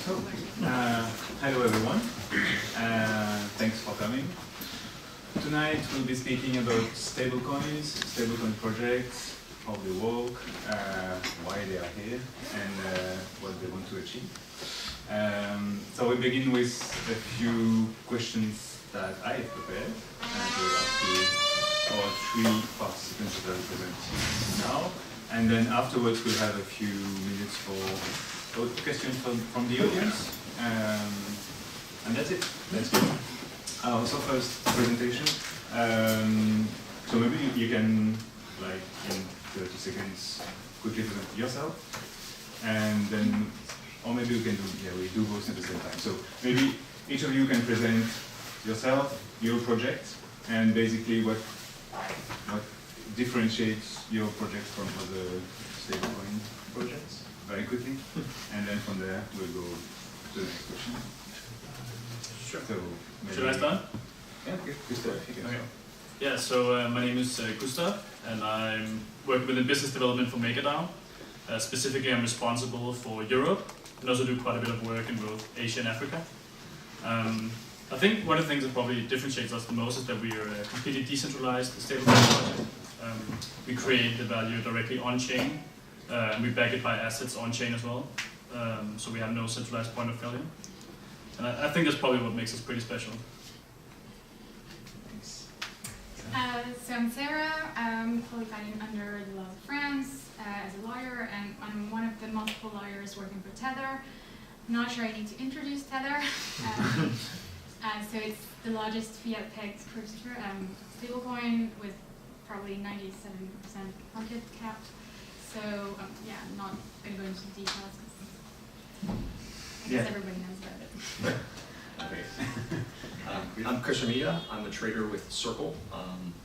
So, hello everyone. Thanks for coming. Tonight we'll be speaking about stablecoins, stablecoin projects, how they work, why they are here, and what they want to achieve. So we begin with a few questions that I have prepared, and we'll ask to our three participants that are present now. And then afterwards we'll have a few minutes for questions from the audience. And that's it. Let's go. So first presentation. So maybe you can, like in 30 seconds, quickly present yourself, and then, or maybe we can do, we do both at the same time. So maybe each of you can present yourself, your project, and basically what differentiates your project from other stablecoin projects, very quickly, and then from there we'll go to the next question. Sure. So should I start? Yeah, okay. Gustav, you can start. Yeah, so my name is Gustav, and I'm working within business development for MakerDAO. Specifically, I'm responsible for Europe, and also do quite a bit of work in both Asia and Africa. I think one of the things that probably differentiates us the most is that we are a completely decentralized stablecoin project. We create the value directly on-chain, and we back it by assets on-chain as well. So we have no centralized point of failure. And I think that's probably what makes us pretty special. So I'm Sarah, I'm qualified under the law of France as a lawyer, and I'm one of the multiple lawyers working for Tether. I'm not sure I need to introduce Tether. So it's the largest fiat-pegged stablecoin with probably 97% market cap. So yeah, I'm not going to go into details because I guess everybody knows about it. Okay. I'm Chris Ramita. I'm a trader with Circle.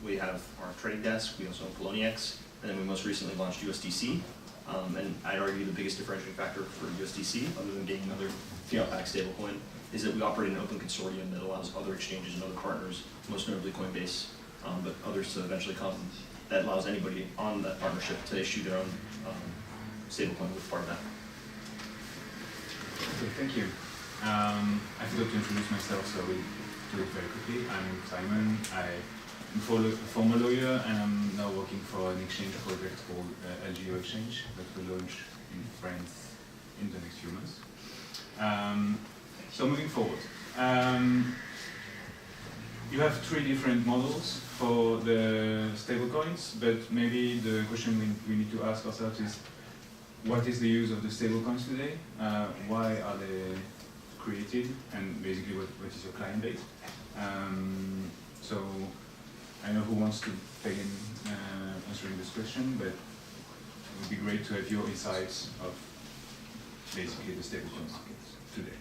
We have our trading desk. We also have Poloniex, and then we most recently launched USDC. And I'd argue the biggest differentiating factor for USDC, other than being another fiat-backed stablecoin, is that we operate in an open consortium that allows other exchanges and other partners, most notably Coinbase, but others to eventually come, that allows anybody on that partnership to issue their own stablecoin with part of that. Okay, thank you. I forgot to introduce myself, so we'll do it very quickly. I'm Simon. I'm a former lawyer, and I'm now working for an exchange project called LGO Exchange that will launch in France in the next few months. So moving forward, you have three different models for the stablecoins, but maybe the question we need to ask ourselves is, what is the use of the stablecoins today? Why are they created? And basically, what is your client base? So I know who wants to begin answering this question, but it would be great to have your insights of basically the stablecoin market today.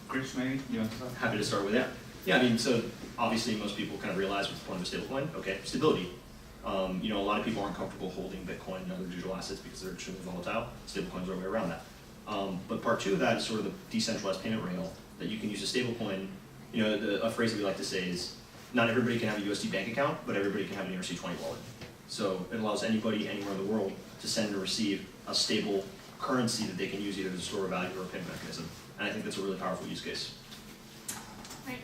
Chris, maybe you want to start? Happy to start with that. Yeah, I mean, so obviously most people kind of realize what's the point of a stablecoin. Okay, stability. You know, a lot of people aren't comfortable holding Bitcoin and other digital assets because they're extremely volatile. Stablecoins are a way around that. But part two of that is sort of the decentralized payment rail that you can use a stablecoin. You know, a phrase that we like to say is, not everybody can have a USD bank account, but everybody can have an ERC20 wallet. So it allows anybody anywhere in the world to send or receive a stable currency that they can use either as a store of value or a payment mechanism. And I think that's a really powerful use case. Right.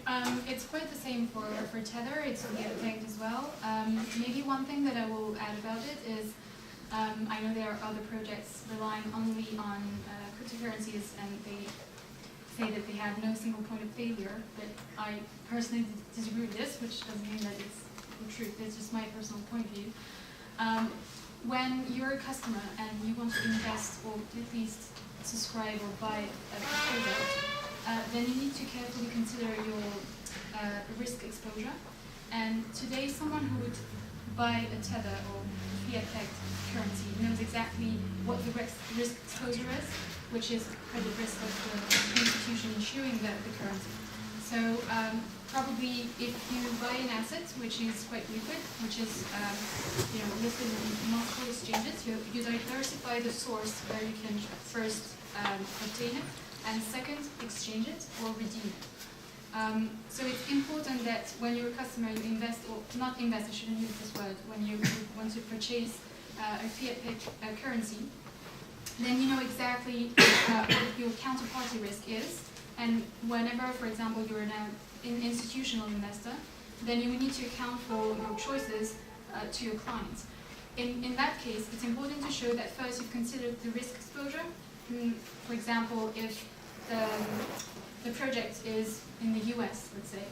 It's quite the same for Tether. It's fiat-pegged as well. Maybe one thing that I will add about it is, I know there are other projects relying only on cryptocurrencies, and they say that they have no single point of failure, but I personally disagree with this, which doesn't mean that it's the truth. It's just my personal point of view. When you're a customer and you want to invest or at least subscribe or buy a product, then you need to carefully consider your risk exposure. And today, someone who would buy a Tether or fiat-pegged currency knows exactly what the risk exposure is, which is credit risk of the institution issuing the currency. So probably if you buy an asset which is quite liquid, which is listed in multiple exchanges, you diversify the source where you can first obtain it, and second, exchange it or redeem it. So it's important that when you're a customer, you invest, or not invest, I shouldn't use this word, when you want to purchase a fiat currency, then you know exactly what your counterparty risk is. And whenever, for example, you're an institutional investor, then you need to account for your choices to your clients. In that case, it's important to show that first you've considered the risk exposure. For example, if the project is in the US, let's say,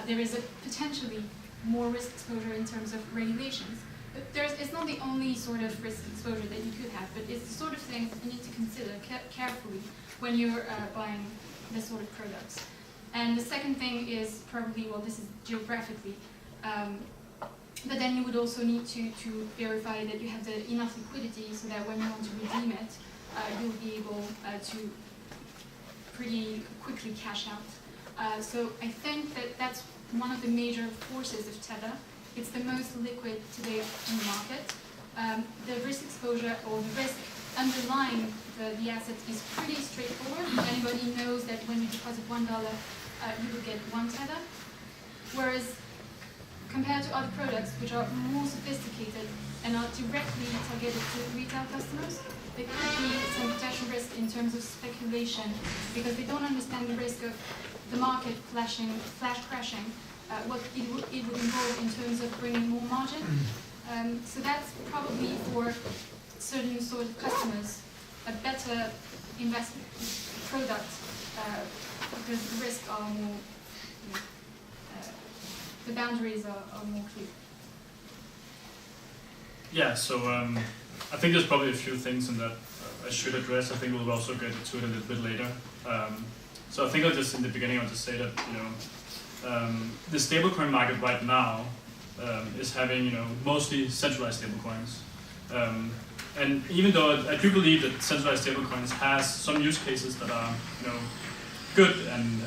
there is a potentially more risk exposure in terms of regulations. But it's not the only sort of risk exposure that you could have, but it's the sort of things that you need to consider carefully when you're buying this sort of products. And the second thing is probably, well, this is geographically, but then you would also need to verify that you have enough liquidity so that when you want to redeem it, you'll be able to pretty quickly cash out. So I think that that's one of the major forces of Tether. It's the most liquid today in the market. The risk exposure or the risk underlying the asset is pretty straightforward. Anybody knows that when you deposit $1, you will get 1 Tether. Whereas compared to other products which are more sophisticated and are directly targeted to retail customers, there could be some potential risk in terms of speculation because they don't understand the risk of the market flash crashing, what it would involve in terms of bringing more margin. So that's probably for certain sort of customers a better investment product because the risks are more, the boundaries are more clear. Yeah, so I think there's probably a few things in that I should address. I think we'll also get to it a little bit later. So I think I'll just, in the beginning, I'll just say that, the stablecoin market right now is having, mostly centralized stablecoins. And even though I do believe that centralized stablecoins has some use cases that are, good, and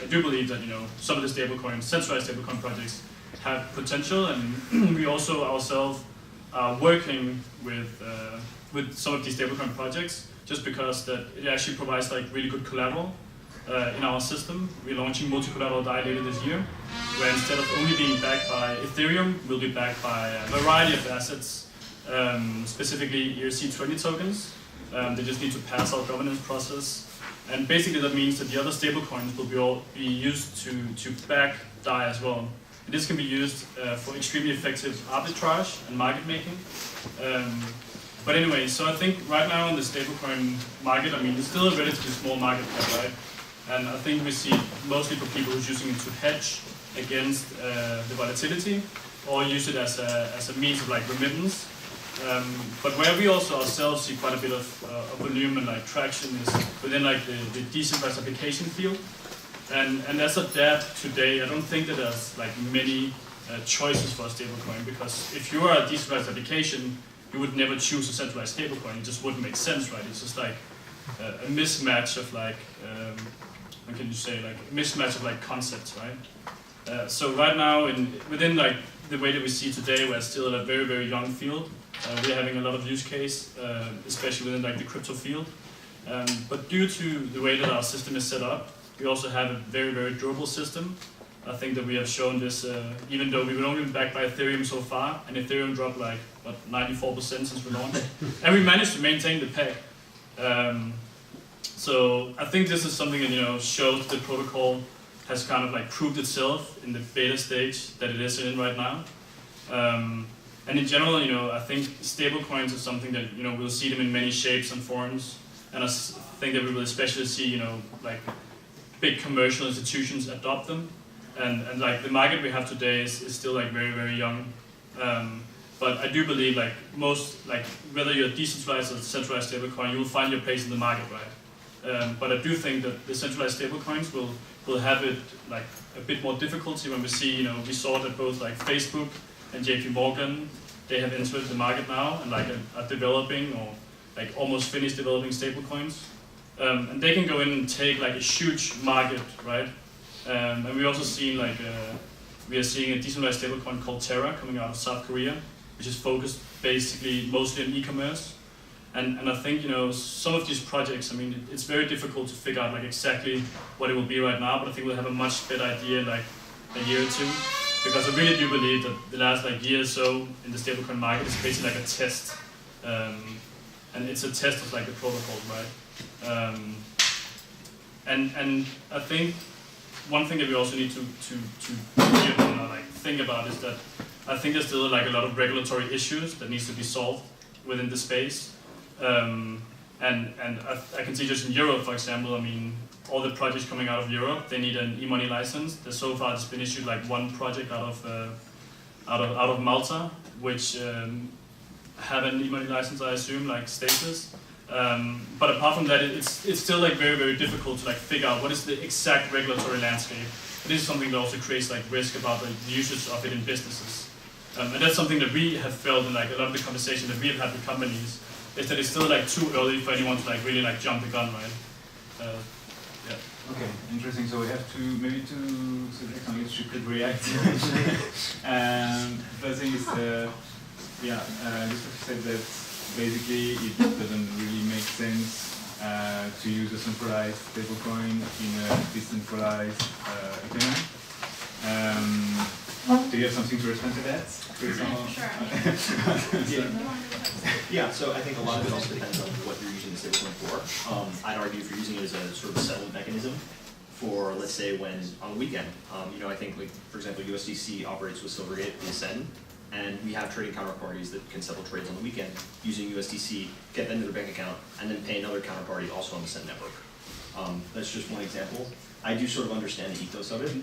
I do believe that, some of the centralized stablecoin projects have potential, and we also ourselves are working with some of these stablecoin projects, just because that it actually provides like really good collateral in our system. We're launching multi-collateral DAI later this year, where instead of only being backed by Ethereum, we'll be backed by a variety of assets, specifically ERC20 tokens. They just need to pass our governance process. And basically that means that the other stablecoins will be used to back DAI as well. This can be used for extremely effective arbitrage and market making. But anyway, so I think right now in the stablecoin market, it's still a relatively small market cap, right? And I think we see mostly for people who's using it to hedge against the volatility, or use it as a means of like remittance. But where we also ourselves see quite a bit of volume and like traction is within like the decentralized application field. And as a dev today, I don't think that there's like many choices for a stablecoin, because if you are a decentralized application, you would never choose a centralized stablecoin. It just wouldn't make sense, right? It's just like a mismatch of like, what can you say, like a mismatch of like concepts, right? So right now, within like the way that we see today, we're still at a very, very young field. We're having a lot of use case, especially within like the crypto field. But due to the way that our system is set up, we also have a very, very durable system. I think that we have shown this, even though we've only been backed by Ethereum so far, and Ethereum dropped like, 94% since we launched. And we managed to maintain the peg. So I think this is something that, shows the protocol has kind of like proved itself in the beta stage that it is in right now. And in general, I think stablecoins are something that, we'll see them in many shapes and forms. And I think that we will especially see, like big commercial institutions adopt them. And like the market we have today is still like very, very young. But I do believe like most, like whether you're decentralized or centralized stablecoin, you will find your place in the market, right? But I do think that the centralized stablecoins will have it like a bit more difficulty when we see, we saw that both like Facebook and JP Morgan, they have entered the market now and like are developing or like almost finished developing stablecoins. And they can go in and take like a huge market, right? And we also see like, we are seeing a decentralized stablecoin called Terra coming out of South Korea, which is focused basically mostly on e-commerce. And I think, some of these projects, it's very difficult to figure out like exactly what it will be right now, but I think we'll have a much better idea in like a year or two. Because I really do believe that the last like year or so in the stablecoin market is basically like a test. and it's a test of like the protocol, right? And I think one thing that we also need to like think about is that I think there's still like a lot of regulatory issues that needs to be solved within the space. And I can see just in Europe, for example, I mean, all the projects coming out of Europe, they need an e-money license. There's so far it's been issued like one project out of Malta, which have an e-money license, I assume, like status. But apart from that, it's still like very, very difficult to like figure out what is the exact regulatory landscape. This is something that also creates like risk about the usage of it in businesses. And that's something that we have felt in like a lot of the conversation that we have had with companies, is that it's still like too early for anyone to like really like jump the gun, right? Yeah. Okay, interesting. So we have maybe two subjects on which you could react. First thing is, Gustav said that basically it doesn't really make sense to use a centralized stablecoin in a decentralized economy. Do you have something to respond to that? Sure. Yeah, so I think a lot of it also depends on what you're using the stablecoin for. I'd argue if you're using it as a sort of settlement mechanism for, let's say, when on the weekend, I think, like, for example, USDC operates with Silvergate in Ascend, and we have trading counterparties that can settle trades on the weekend using USDC, get them to their bank account, and then pay another counterparty also on the Ascend network. That's just one example. I do sort of understand the ethos of it,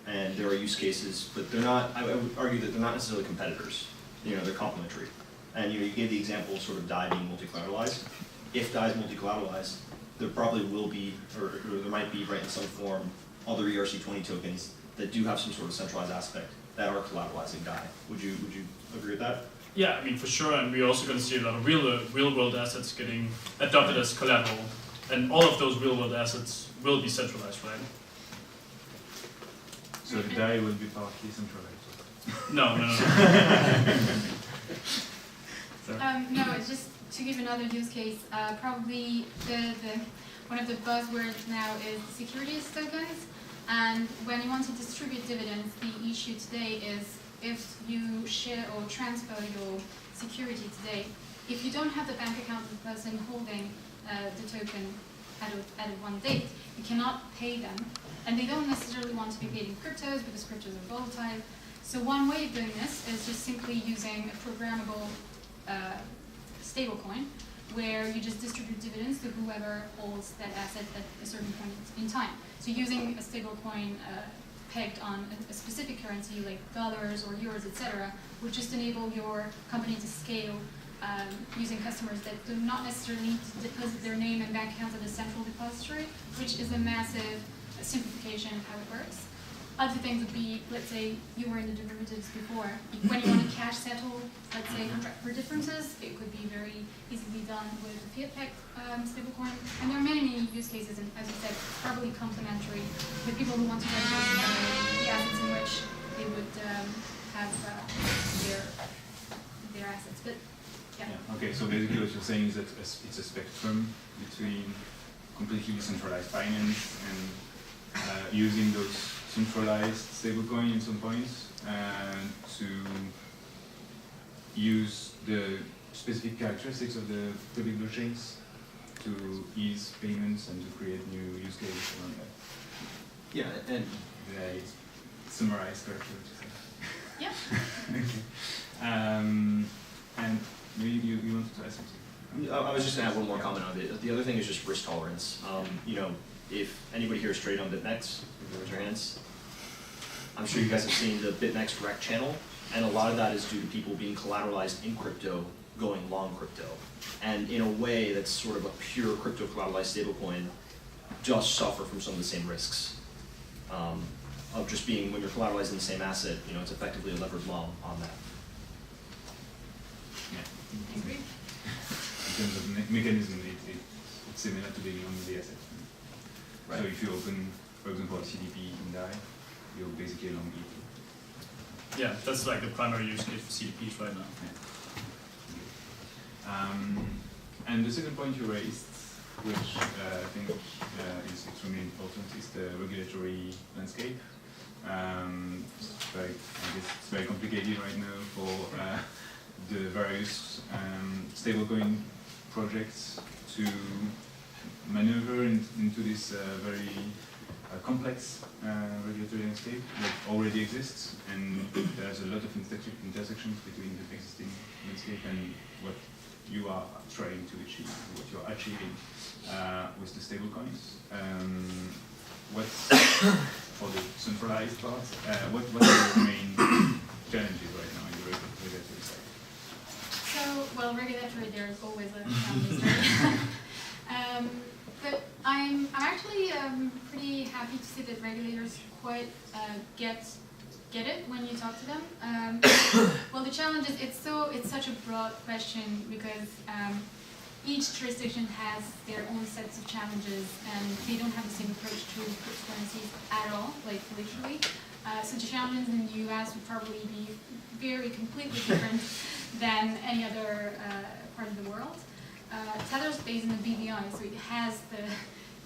and there are use cases, but they're not, I would argue that they're not necessarily competitors. They're complementary. And you gave the example of sort of DAI being multi-collateralized. If DAI is multi-collateralized, there probably will be, or there might be, right, in some form, other ERC20 tokens that do have some sort of centralized aspect that are collateralizing DAI. Would you agree with that? Yeah, I mean, for sure, and we're also going to see a lot of real-world assets getting adopted as collateral, and all of those real-world assets will be centralized, right? So the DAI will be partly centralized. No. No, it's just to give another use case. Probably one of the buzzwords now is securities tokens. And when you want to distribute dividends, the issue today is if you share or transfer your security today, if you don't have the bank account of the person holding the token at one date, you cannot pay them. And they don't necessarily want to be paid in cryptos because cryptos are volatile. So one way of doing this is just simply using a programmable stablecoin where you just distribute dividends to whoever holds that asset at a certain point in time. So using a stablecoin pegged on a specific currency like dollars or euros, etc., would just enable your company to scale using customers that do not necessarily need to deposit their name and bank accounts at a central depository, which is a massive simplification of how it works. Other things would be, let's say you were in the derivatives before. When you want to cash settle, let's say contract for differences, it could be very easily done with a fiat-pegged stablecoin. And there are many use cases, and as you said, probably complementary with people who want to regulate the assets in which they would have their assets. But yeah. Okay, so basically what you're saying is that it's a spectrum between completely decentralized finance and using those centralized stablecoin in some points to use the specific characteristics of the public blockchains to ease payments and to create new use cases around that. Yeah, and summarize correctly what you said. Yeah. Okay. And maybe you wanted to add something? I was just going to have one more comment on it. The other thing is just risk tolerance. If anybody here is traded on BitMEX, raise your hands. I'm sure you guys have seen the BitMEX Rec channel, and a lot of that is due to people being collateralized in crypto, going long crypto. And in a way that's sort of a pure crypto collateralized stablecoin, just suffer from some of the same risks. Of just being, when you're collateralizing the same asset, it's effectively a leveraged loan on that. Yeah. Agreed. In terms of mechanism, it's similar to being on the asset. Right. So if you open, for example, a CDP in DAI, you're basically long ETH. Yeah, that's like the primary use case for CDPs right now. Yeah. And the second point you raised, which I think is extremely important, is the regulatory landscape. I guess it's very complicated right now for the various stablecoin projects to maneuver into this very complex regulatory landscape that already exists, and there's a lot of intersections between the existing landscape and what you are trying to achieve, what you are achieving with the stablecoins. What's for the centralized part? What are the main challenges right now in the regulatory side? So, well, regulatory, there's always a challenge. But I'm actually pretty happy to see that regulators quite get it when you talk to them. Well, the challenge is it's such a broad question because each jurisdiction has their own sets of challenges, and they don't have the same approach to cryptocurrencies at all, like literally. So the challenges in the US would probably be very completely different than any other part of the world. Tether is based in the BVI, so it has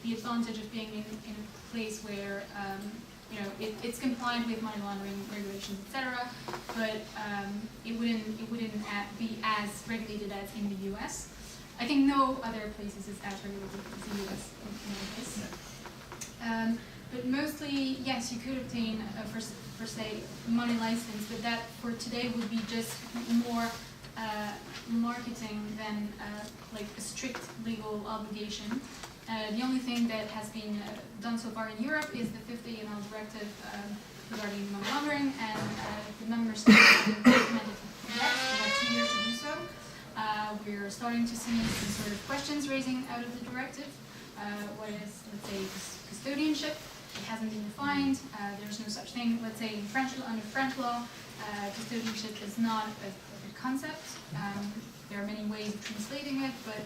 the advantage of being in a place where it's compliant with money laundering regulations, etc. But it wouldn't be as regulated as in the US. I think no other places is as regulated as the US in any case. But mostly, yes, you could obtain a per se money license, but that for today would be just more marketing than like a strict legal obligation. The only thing that has been done so far in Europe is the 50 AML directive regarding money laundering, and the member states have implemented that. We have 2 years to do so. We're starting to see some sort of questions raising out of the directive. What is, let's say, custodianship? It hasn't been defined. There's no such thing. Let's say in under French law, custodianship is not a concept. There are many ways of translating it, but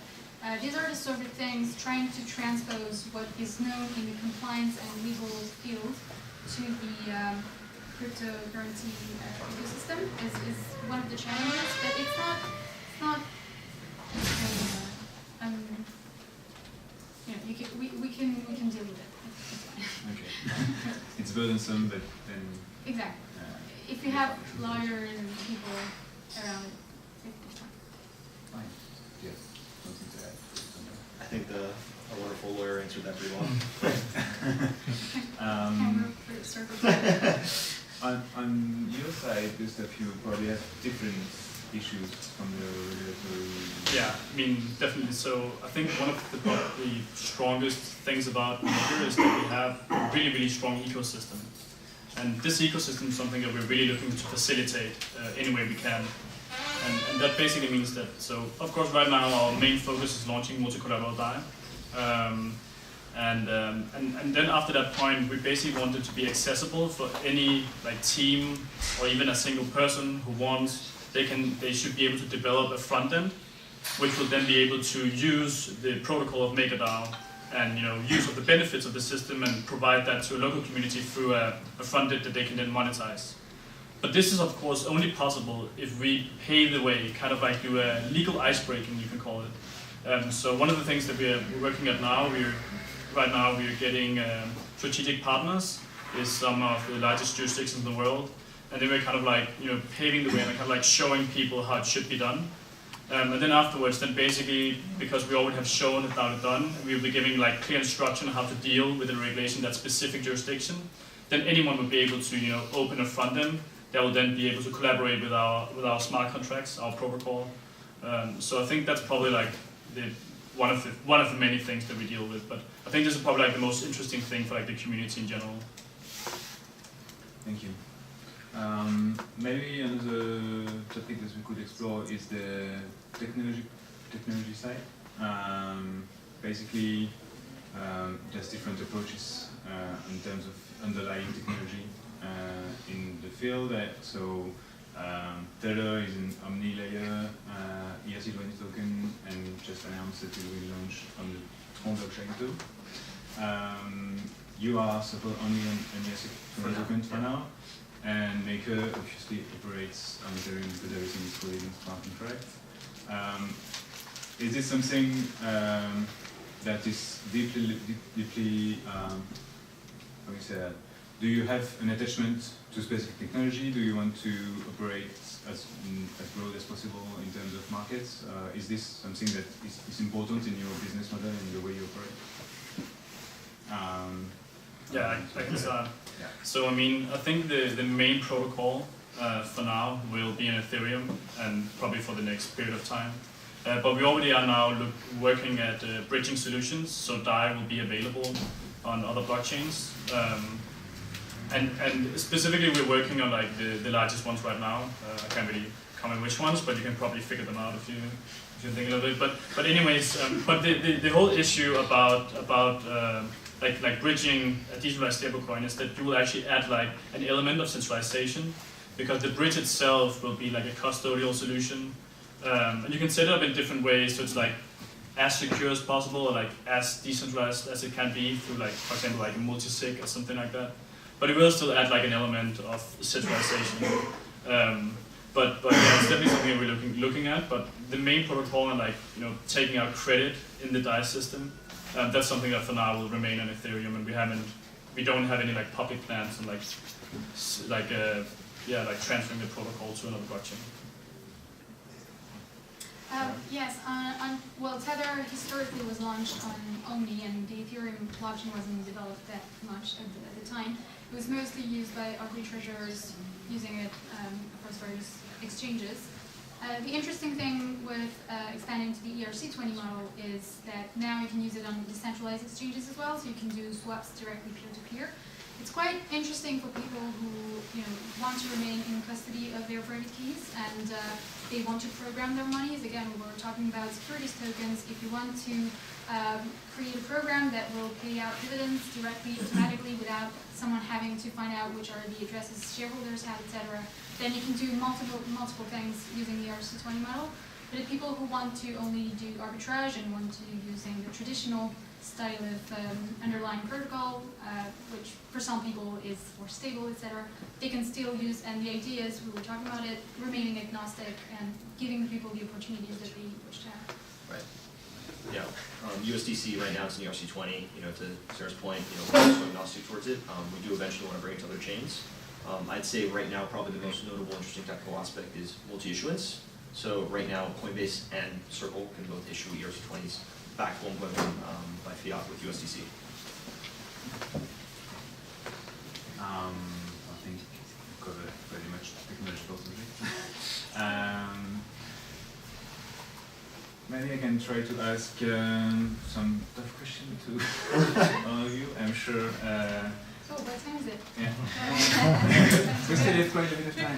these are the sort of things trying to transpose what is known in the compliance and legal field to the cryptocurrency ecosystem is one of the challenges, but it's not we can deal with it. It's fine. Okay. It's burdensome, but then exactly. If you have lawyers and people around, it's fine. Fine. Yes. Something to add. I think a wonderful lawyer answered that pretty well. On your side, Gustav, you probably have different issues from the regulatory. Yeah, I mean, definitely. So I think one of the probably strongest things about Maker is that we have a really, really strong ecosystem. And this ecosystem is something that we're really looking to facilitate any way we can. And that basically means that, so of course right now our main focus is launching multi-collateral DAI. And then after that point, we basically want it to be accessible for any like team or even a single person who wants. They should be able to develop a front end, which will then be able to use the protocol of MakerDAO and use of the benefits of the system and provide that to a local community through a front end that they can then monetize. But this is of course only possible if we pave the way, kind of like do a legal ice breaking, you can call it. So one of the things that we're working at now, we're getting strategic partners with some of the largest jurisdictions in the world. And then we're kind of like, paving the way and kind of like showing people how it should be done. And then afterwards, then basically, because we already have shown it how it's done, we'll be giving like clear instruction on how to deal with the regulation in that specific jurisdiction. Then anyone will be able to, open a front end that will then be able to collaborate with our smart contracts, our protocol. So I think that's probably like one of the many things that we deal with. But I think this is probably like the most interesting thing for like the community in general. Thank you. Maybe another topic that we could explore is the technology side. Basically, there's different approaches in terms of underlying technology in the field. So Tether is an omni layer ERC20 token, and just announced that it will launch on the Tron blockchain too. You are only an ERC20 token for now. And Maker obviously operates on Ethereum because everything is coded in smart contracts. Is this something that is deeply how do you say that, do you have an attachment to specific technology? Do you want to operate as broad as possible in terms of markets? Is this something that is important in your business model and the way you operate? Yeah, I can start. Yeah. So I mean, I think the main protocol for now will be in Ethereum and probably for the next period of time. But we already are now working at bridging solutions, so DAI will be available on other blockchains. And specifically, we're working on like the largest ones right now. I can't really comment which ones, but you can probably figure them out if you think a little bit. But anyways, but the whole issue about like bridging a decentralized stablecoin is that you will actually add like an element of centralization, because the bridge itself will be like a custodial solution, and you can set it up in different ways. So it's like as secure as possible, or like as decentralized as it can be through like, for example, like a multi-sig or something like that. But it will still add like an element of centralization. But yeah, it's definitely something we're looking at. But the main protocol and like taking out credit in the DAI system, that's something that for now will remain on Ethereum, and we don't have any like public plans and like transferring the protocol to another blockchain. Yes, well, Tether historically was launched on Omni, and the Ethereum blockchain wasn't developed that much at the time. It was mostly used by arbitrageurs using it across various exchanges. The interesting thing with expanding to the ERC20 model is that now you can use it on decentralized exchanges as well, so you can do swaps directly peer-to-peer. It's quite interesting for people who want to remain in custody of their private keys, and they want to program their monies. Again, we were talking about securities tokens. If you want to create a program that will pay out dividends directly, automatically, without someone having to find out which are the addresses shareholders have, etc., then you can do multiple things using the ERC20 model. But if people who want to only do arbitrage and want to using the traditional style of underlying protocol, which for some people is more stable, etc., they can still use, and the idea is, we were talking about it, remaining agnostic and giving the people the opportunities that they wish to have. Right. Yeah. USDC right now it's in ERC20. To Sarah's point, we're also agnostic towards it. We do eventually want to bring it to other chains. I'd say right now probably the most notable, interesting technical aspect is multi-issuance. So right now, Coinbase and Circle can both issue ERC20s back 1.1 by fiat with USDC. I think we covered pretty much technological subject. Maybe I can try to ask some tough questions to all of you. I'm sure. So what time is it? Yeah. We still have quite a bit of time.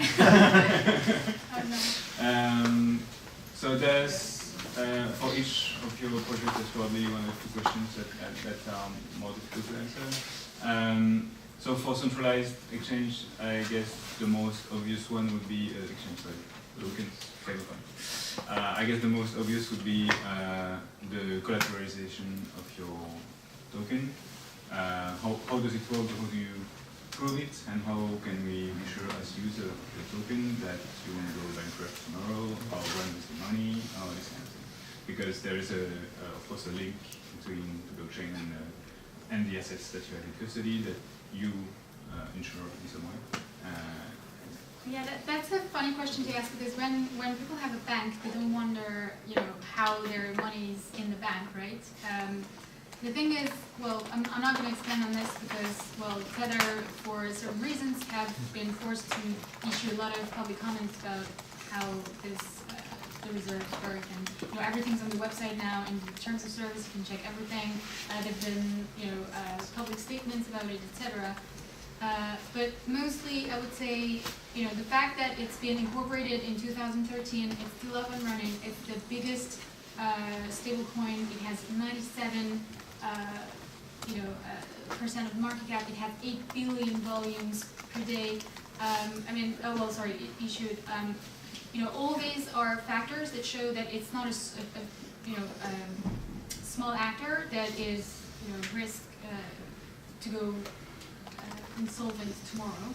Oh, no. So there's, for each of your projects, there's probably one or two questions that are more difficult to answer. So for centralized exchange, I guess the most obvious one would be tokens, stablecoin. I guess the most obvious would be the collateralization of your token. How does it work? How do you prove it? And how can we be sure as user of the token that you won't go bankrupt tomorrow or run with the money or this kind of thing? Because there is of course a link between the blockchain and the assets that you have in custody that you insure in some way. Yeah, that's a funny question to ask, because when people have a bank, they don't wonder, how their money's in the bank, right? The thing is, well, I'm not going to expand on this because, well, Tether, for certain reasons, have been forced to issue a lot of public comments about how this the reserves work, and everything's on the website now, and in terms of service, you can check everything. There've been, public statements about it, etc. But mostly, I would say, the fact that it's been incorporated in 2013, it's still up and running. It's the biggest stablecoin. It has 97% percent of market cap. It has 8 billion volumes per day. Issued. All these are factors that show that it's not a small actor that is, risk to go insolvent tomorrow.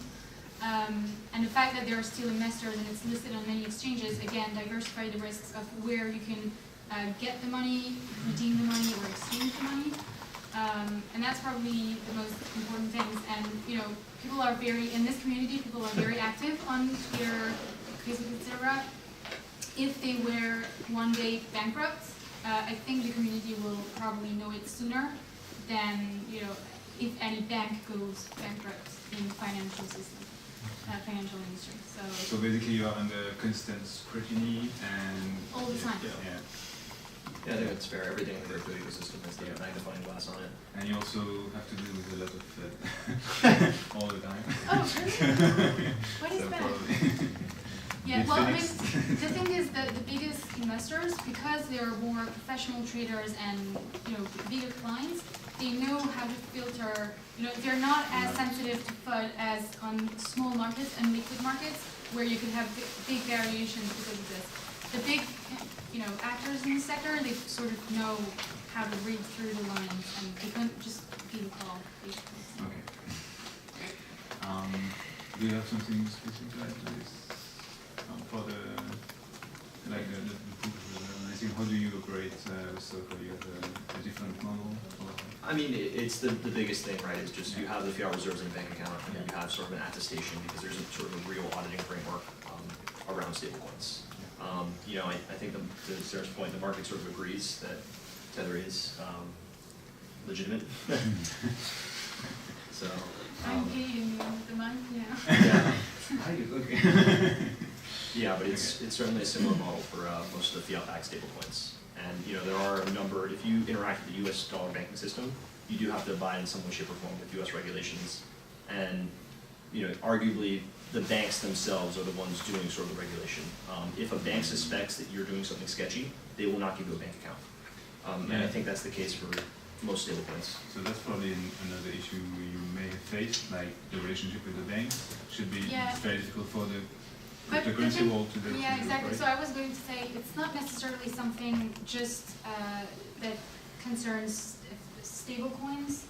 And the fact that there are still investors and it's listed on many exchanges, again, diversify the risks of where you can get the money, redeem the money, or exchange the money. And that's probably the most important things. And people are in this community, people are very active on Twitter, Facebook, etc. If they were one day bankrupt, I think the community will probably know it sooner than if any bank goes bankrupt in the financial system, financial industry. So basically, you are under constant scrutiny and all the time. Yeah. Yeah, I think that's fair. Everything in the crypto ecosystem has the magnifying glass on it. And you also have to deal with a lot of all the time. Oh, really? What is So that? probably Yeah, well, I mean, Bitfinex. the thing is that the biggest investors, because they are more professional traders and bigger clients, they know how to filter. They're not as sensitive to FUD as on small markets and liquid markets, where you can have big variations because of this. The big, actors in the sector, they sort of know how to read through the lines, and they can't just be the call, basically. Okay. Do you have something specific to add to this? For the proof of organizing, how do you operate with Circle? You have a different model? I mean, it's the biggest thing, right? Is just you have the fiat reserves in a bank account, and then you have sort of an attestation because there's a sort of a real auditing framework around stablecoins. I think to Sarah's point, the market sort of agrees that Tether is legitimate. So. I'm paying the month, Yeah. Okay. Yeah, but it's certainly a similar model for most of the fiat-backed stablecoins. And there are a number. If you interact with the U.S. dollar banking system, you do have to abide in some way, shape, or form with U.S. regulations. And arguably, the banks themselves are the ones doing sort of the regulation. If a bank suspects that you're doing something sketchy, they will not give you a bank account. And I think that's the case for most stablecoins. So that's probably another issue you may face, like the relationship with the banks should be very difficult for the cryptocurrency world to do. Yeah, exactly. Right? So I was going to say it's not necessarily something just that concerns stablecoins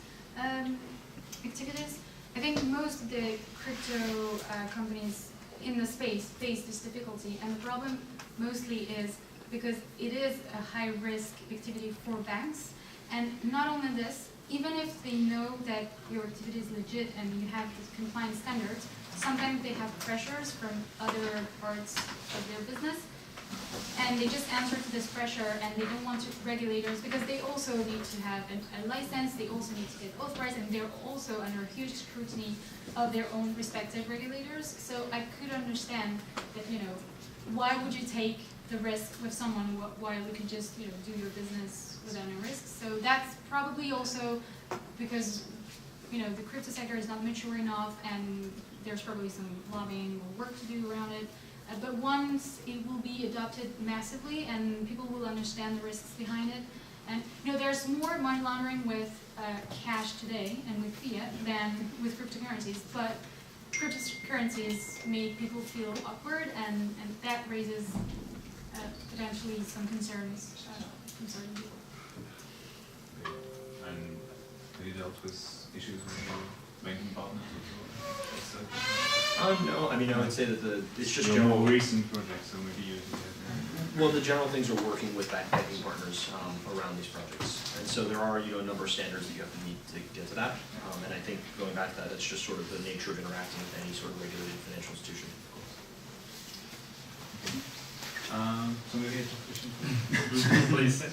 activities. I think most of the crypto companies in the space face this difficulty, and the problem mostly is because it is a high-risk activity for banks. And not only this, even if they know that your activity is legit and you have the compliance standards, sometimes they have pressures from other parts of their business, and they just answer to this pressure, and they don't want to regulators, because they also need to have a license, they also need to get authorized, and they're also under huge scrutiny of their own respective regulators. So I could understand that, why would you take the risk with someone while you could just, do your business without any risk? So that's probably also because, the crypto sector is not mature enough, and there's probably some lobbying or work to do around it. But once it will be adopted massively and people will understand the risks behind it, and there's more money laundering with cash today and with fiat than with cryptocurrencies, but cryptocurrencies make people feel awkward, and that raises potentially some concerns from certain people. And have you dealt with issues with your banking partners also? No, I mean, I would say that it's just your general. more recent projects, so maybe you Well, the general things are working with banking partners around these projects. And so there are, a number of standards that you have to meet to get to that. And I think going back to that, that's just sort of the nature of interacting with any sort of regulated financial institution. So maybe I have a question for you. Please.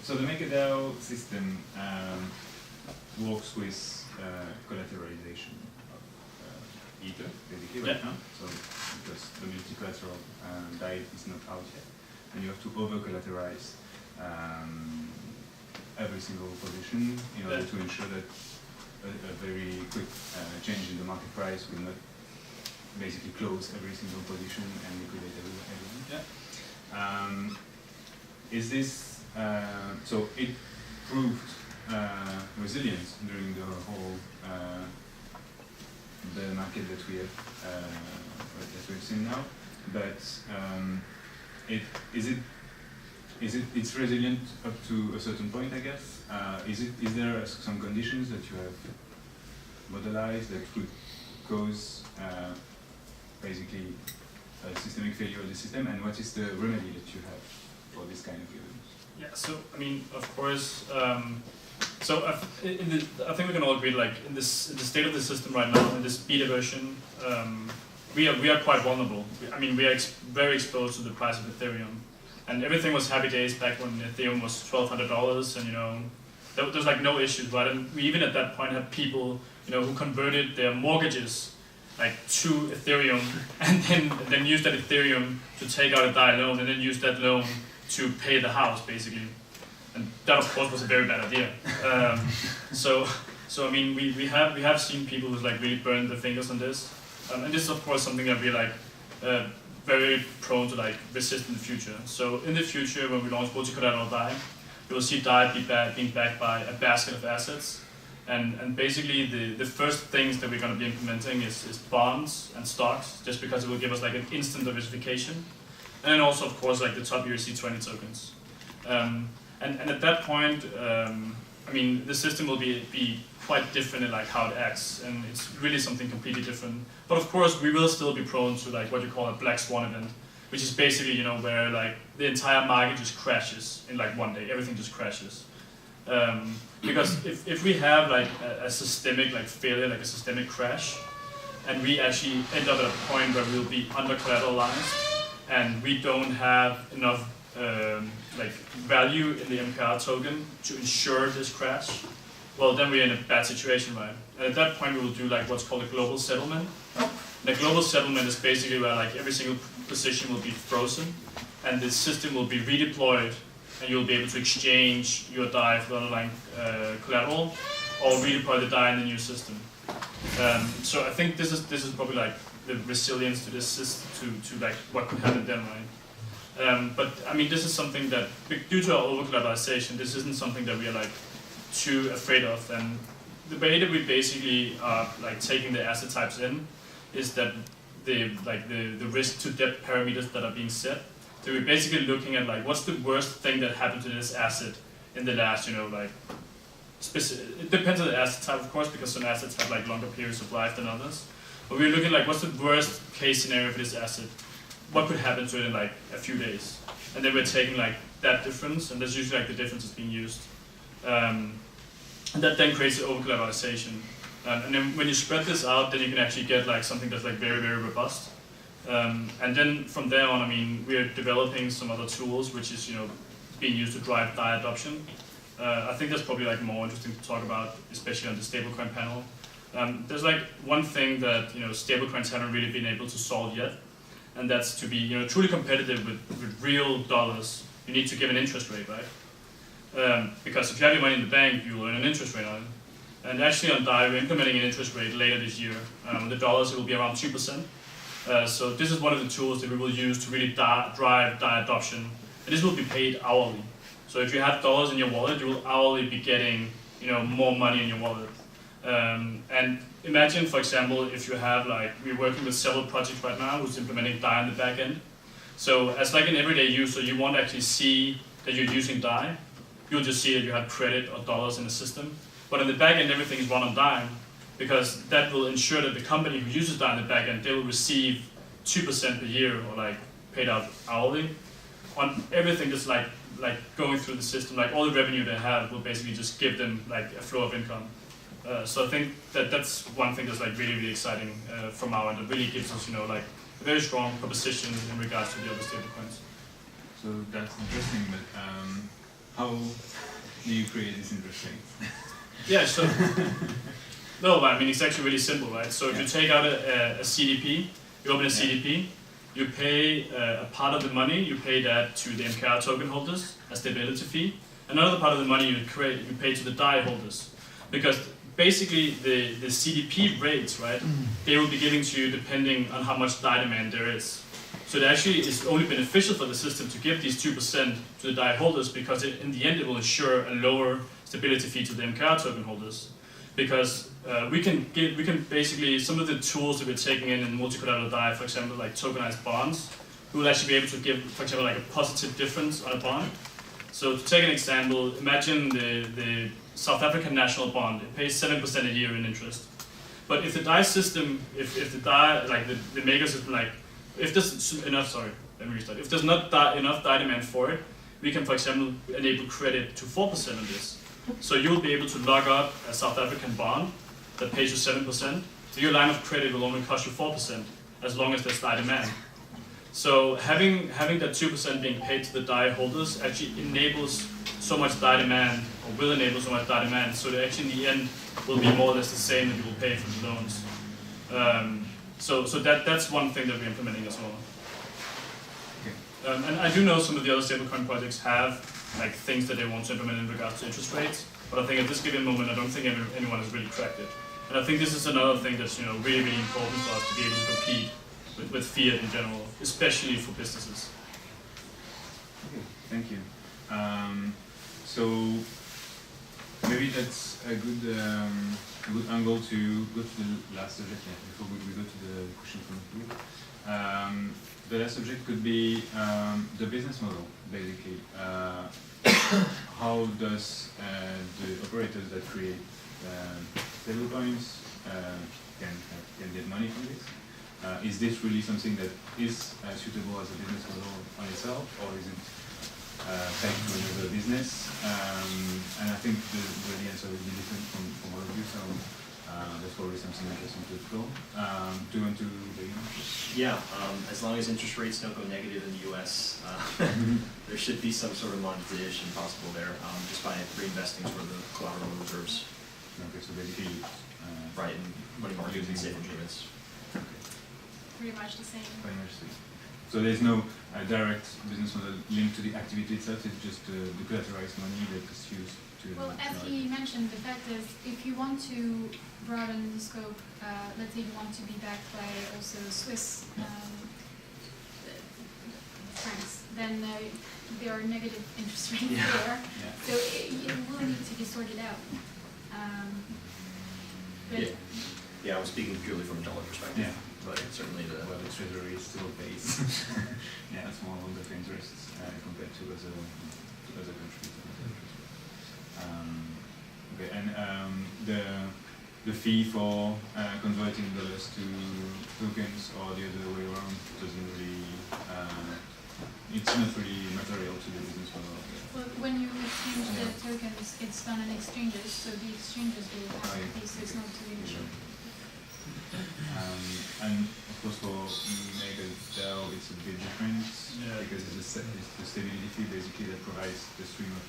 So the MakerDAO system works with collateralization of Ether, basically, right now. So because the multi-collateral DAI is not out yet, and you have to over-collateralize every single position in order to ensure that a very quick change in the market price will not basically close every single position and liquidate everything. Yeah. Is this so? It proved resilience during the whole the market that we have that we've seen now, but it's resilient up to a certain point, I guess. Is there some conditions that you have modelized that could cause basically a systemic failure of the system, and what is the remedy that you have for this kind of events? Yeah, so I mean, of course, So I think we can all agree, like in the state of the system right now, in this beta version, we are quite vulnerable. I mean, we are very exposed to the price of Ethereum, and everything was happy days back when Ethereum was $1,200, and you know, there's like no issues, right? And we even at that point had people, you know, who converted their mortgages like to Ethereum, and then used that Ethereum to take out a DAI loan, and then use that loan to pay the house, basically. And that, of course, was a very bad idea. So I mean, we have seen people who's like really burned their fingers on this, and this is of course something that we're like very prone to like resist in the future. So in the future, when we launch multi-collateral DAI, you will see DAI being backed by a basket of assets, and basically the first things that we're going to be implementing is bonds and stocks, just because it will give us like an instant diversification, and then also of course like the top USD20 tokens. And at that point, I mean, the system will be quite different in like how it acts, and it's really something completely different. But of course, we will still be prone to like what you call a black swan event, which is basically, you know, where like the entire market just crashes in like one day. Everything just crashes. Because if we have like a systemic like failure, like a systemic crash, and we actually end up at a point where we'll be under collateralized, and we don't have enough like value in the MakerDAO token to ensure this crash, well then we're in a bad situation, right? And at that point we will do like what's called a global settlement. The global settlement is basically where like every single position will be frozen, and the system will be redeployed, and you'll be able to exchange your DAI for the underlying collateral, or redeploy the DAI in the new system. So I think this is probably like the resilience to this system, to like what could happen then, right? But I mean, this is something that, due to our over-collateralization, this isn't something that we are like too afraid of. And the way that we basically are like taking the asset types in is that the risk to debt parameters that are being set. So we're basically looking at like what's the worst thing that happened to this asset in the last, you know, like it depends on the asset type, of course, because some assets have like longer periods of life than others. But we're looking like what's the worst case scenario for this asset. What could happen to it in like a few days, and then we're taking like that difference, and that's usually like the difference that's being used, and that then creates the over-collateralization. And then when you spread this out, then you can actually get like something that's like very, very robust. And then from there on, I mean, we're developing some other tools, which is, you know, being used to drive DAI adoption. I think that's probably like more interesting to talk about, especially on the stablecoin panel. There's like one thing that, you know, stablecoins haven't really been able to solve yet. And that's to be, you know, truly competitive with real dollars. You need to give an interest rate, right? Because if you have your money in the bank, you will earn an interest rate on it. And actually on DAI, we're implementing an interest rate later this year. The dollars, it will be around 2%. So this is one of the tools that we will use to really drive DAI adoption. And this will be paid hourly. So if you have dollars in your wallet, you will hourly be getting, you know, more money in your wallet. And imagine, for example, if you have like, we're working with several projects right now who's implementing DAI on the back end. So as like an everyday user, you won't actually see that you're using DAI. You'll just see that you have credit or dollars in the system. But in the back end, everything is run on DAI, because that will ensure that the company who uses DAI in the back end, they will receive 2% per year, or like paid out hourly on everything that's like going through the system. Like all the revenue they have will basically just give them like a flow of income. So I think that that's one thing that's like really, really exciting from our end. It really gives us, you know, like a very strong proposition in regards to the other stablecoins. So that's interesting, but how do you create this interesting? Yeah, so no, I mean, it's actually really simple, right? So if you take out a CDP, you open a CDP, you pay a part of the money, you pay that to the MakerDAO token holders, a stability fee. Another part of the money you pay to the DAI holders, because basically the CDP rates, right, they will be giving to you depending on how much DAI demand there is. So it actually is only beneficial for the system to give these 2% to the DAI holders, because in the end it will ensure a lower stability fee to the MakerDAO token holders. Because we can basically, some of the tools that we're taking in multi-collateral DAI, for example, like tokenized bonds, we will actually be able to give, for example, like a positive difference on a bond. So to take an example, imagine the South African national bond, it pays 7% a year in interest. But if the DAI system, if the DAI, like the maker system, like, if there's enough, if there's not enough DAI demand for it, we can, for example, enable credit to 4% on this. So you'll be able to lock up a South African bond that pays you 7%. So your line of credit will only cost you 4% as long as there's DAI demand. So having that 2% being paid to the DAI holders actually enables so much DAI demand, or will enable so much DAI demand, so that actually in the end will be more or less the same that you will pay for the loans. So that's one thing that we're implementing as well. And I do know some of the other stablecoin projects have like things that they want to implement in regards to interest rates, but I think at this given moment I don't think anyone has really cracked it. And I think this is another thing that's really, really important for us to be able to compete with fiat in general, especially for businesses. Okay, thank you. So maybe that's a good angle to go to the last subject before we go to the question from the group. The last subject could be the business model, basically. How does the operators that create stablecoins can get money from this? Is this really something that is suitable as a business model on itself, or is it pegged to another business? And I think the answer will be different from all of you, so that's probably something interesting to explore. Do you want to begin? Yeah, as long as interest rates don't go negative in the US, there should be some sort of monetization possible there, just by reinvesting sort of the collateral reserves. Okay, so basically, right, in money markets and safe instruments. Pretty much the same. Very interesting. So there's no direct business model linked to the activity itself, it's just the collateralized money that is used to... Well, as he mentioned, the fact is, if you want to broaden the scope, let's say you want to be backed by also Swiss francs, then there are negative interest rates there. Yeah. So it will need to be sorted out. But Yeah, I was speaking purely from a dollar perspective. Yeah. But certainly the... Well, the treasury is still based. Yeah, it's more on the interests compared to other countries. Okay, and the fee for converting dollars to tokens or the other way around doesn't really, it's not really material to the business model. well, when you exchange the tokens, it's done in exchanges, so the exchanges will have a fee, so it's not to the issue. And of course for MakerDAO it's a bit different because it's the stability fee basically that provides the stream of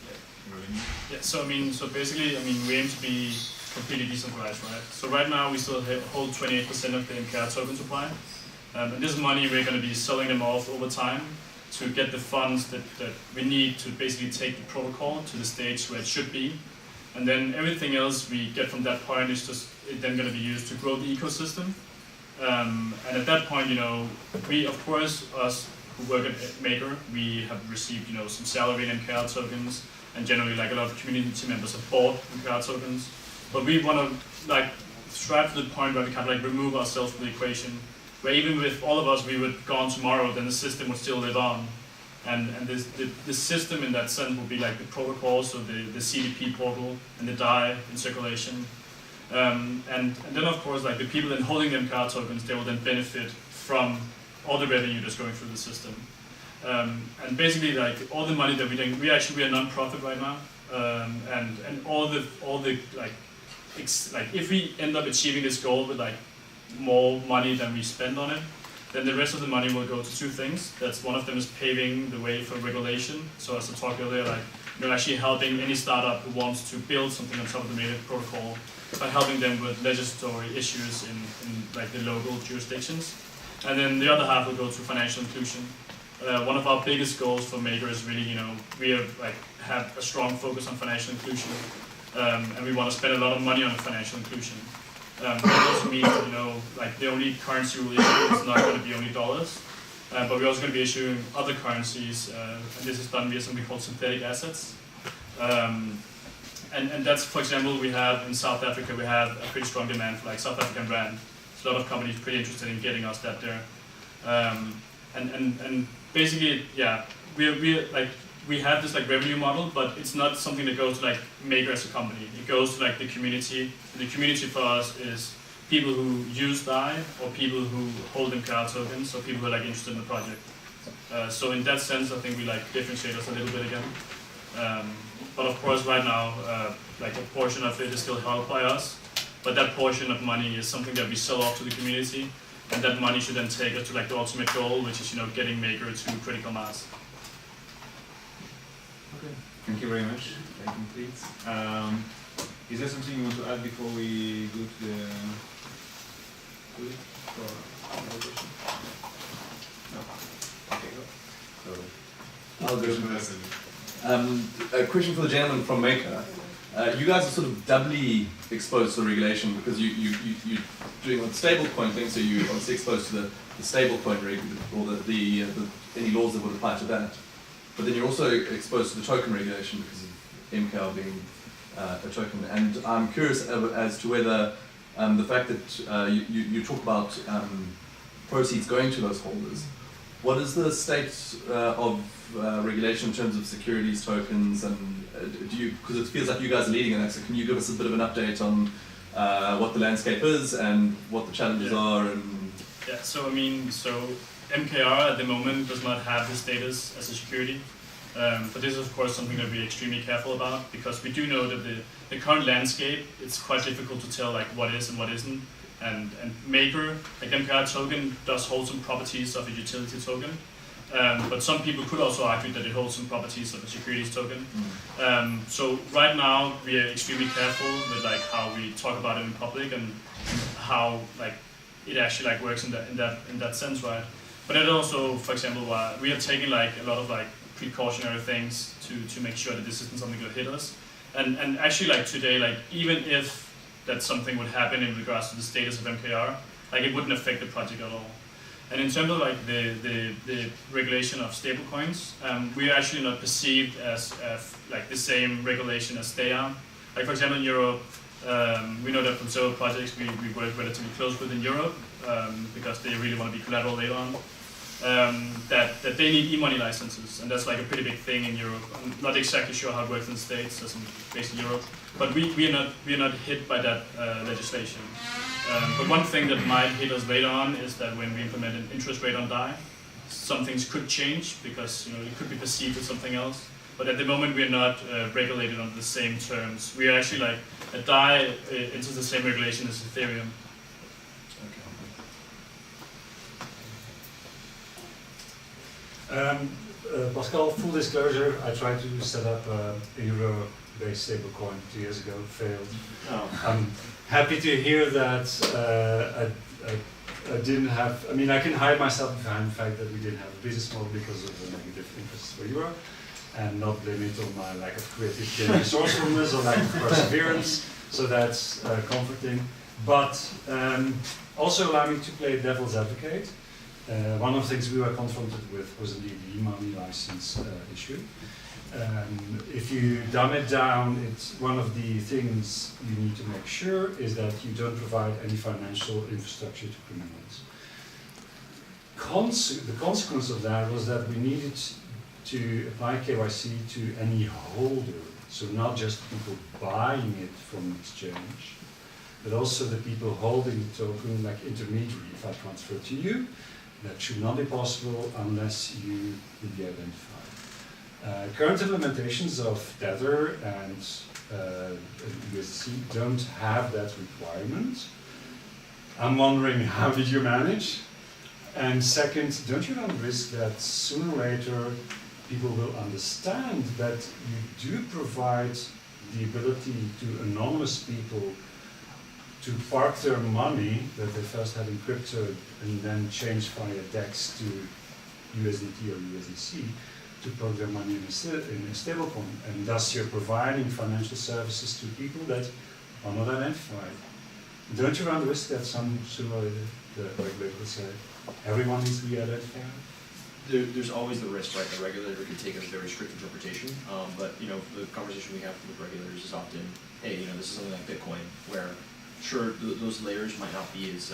revenue. Yeah, so basically, we aim to be completely decentralized, right? So right now we still hold 28% of the MakerDAO token supply, and this money we're going to be selling them off over time to get the funds that we need to basically take the protocol to the stage where it should be, and then everything else we get from that point is just then going to be used to grow the ecosystem. And at that point, we, of course, us who work at Maker, we have received, some salary in MakerDAO tokens, and generally, like a lot of community members have bought MakerDAO tokens. But we want to, strive to the point where we kind of remove ourselves from the equation, where even with all of us, we would go on tomorrow, then the system would still live on. And the system in that sense would be like the protocol, so the CDP portal and the DAI in circulation. And then of course, like the people then holding them MakerDAO tokens, they will then benefit from all the revenue that's going through the system. And basically, like all the money that we're a non-profit right now, and all the if we end up achieving this goal with like more money than we spend on it, then the rest of the money will go to two things. That's one of them is paving the way for regulation. So as I talked earlier, actually helping any startup who wants to build something on top of the Maker protocol by helping them with legislatory issues in like the local jurisdictions. And then the other half will go to financial inclusion. One of our biggest goals for Maker is really, we have a strong focus on financial inclusion, and we want to spend a lot of money on financial inclusion. That also means, the only currency we'll issue is not going to be only dollars, but we're also going to be issuing other currencies, and this is done via something called synthetic assets. And that's, for example, we have in South Africa, we have a pretty strong demand for South African rand. So a lot of companies pretty interested in getting us that there. And basically, yeah, we have this revenue model, but it's not something that goes to Maker as a company. It goes to the community. And the community for us is people who use DAI or people who hold MakerDAO tokens, or people who are interested in the project. So in that sense, I think we differentiate us a little bit again. But of course, right now, like a portion of it is still held by us. But that portion of money is something that we sell off to the community, and that money should then take us to like the ultimate goal, which is getting Maker to critical mass. Okay, thank you very much. Very complete. Is there something you want to add before we go to the for another question? No. Okay, go. So I'll go first. A question for the gentleman from Maker. You guys are sort of doubly exposed to the regulation because you're doing the stablecoin thing, so you're obviously exposed to the stablecoin reg or the any laws that would apply to that. But then you're also exposed to the token regulation because of MKR being a token. And I'm curious as to whether the fact that you talk about proceeds going to those holders. What is the state of regulation in terms of securities tokens, and do you, because it feels like you guys are leading in that, so can you give us a bit of an update on what the landscape is and what the challenges are? And yeah, so I mean, MKR at the moment does not have the status as a security, but this is of course something that we're extremely careful about, because we do know that the current landscape, it's quite difficult to tell like what is and what isn't. And Maker, like MKR token, does hold some properties of a utility token, but some people could also argue that it holds some properties of a securities token. So right now we are extremely careful with like how we talk about it in public and how like it actually like works in that sense, right? But it also, for example, we are taking like a lot of like precautionary things to make sure that this isn't something that hit us. And actually like today, like even if that something would happen in regards to the status of MKR, like it wouldn't affect the project at all. And in terms of like the regulation of stablecoins, we are actually not perceived as like the same regulation as they are. Like for example in Europe, we know that from several projects we work relatively close with in Europe, because they really want to be collateral later on, that they need e-money licenses, and that's like a pretty big thing in Europe. I'm not exactly sure how it works in the States, as in based in Europe, but we are not hit by that legislation. But one thing that might hit us later on is that when we implement an interest rate on DAI, some things could change because it could be perceived as something else. But at the moment we are not regulated on the same terms. We are actually like a DAI enters the same regulation as Ethereum. Pascal, full disclosure, I tried to set up a euro-based stablecoin 2 years ago, failed. Oh. I'm happy to hear that I didn't have, I mean, I can hide myself behind the fact that we didn't have a business model because of the negative interests for euro, and not blame it on my lack of creativity and resourcefulness or lack of perseverance, so that's comforting. But also allow me to play devil's advocate. One of the things we were confronted with was indeed the e-money license issue. If you dumb it down, it's one of the things you need to make sure is that you don't provide any financial infrastructure to criminals. The consequence of that was that we needed to apply KYC to any holder, so not just people buying it from the exchange, but also the people holding the token, like intermediary. If I transfer to you, that should not be possible unless you would be identified. Current implementations of Tether and USDC don't have that requirement. I'm wondering, how did you manage? And second, don't you run the risk that sooner or later people will understand that you do provide the ability to anonymous people to park their money that they first had encrypted and then change via DEX to USDT or USDC to park their money in a stablecoin, and thus you're providing financial services to people that are not identified. Don't you run the risk that some sooner or later the regulator will say everyone needs to be identified? There's always the risk, right? The regulator can take a very strict interpretation, but the conversation we have with regulators is often, hey, this is something like Bitcoin, where sure, those layers might not be as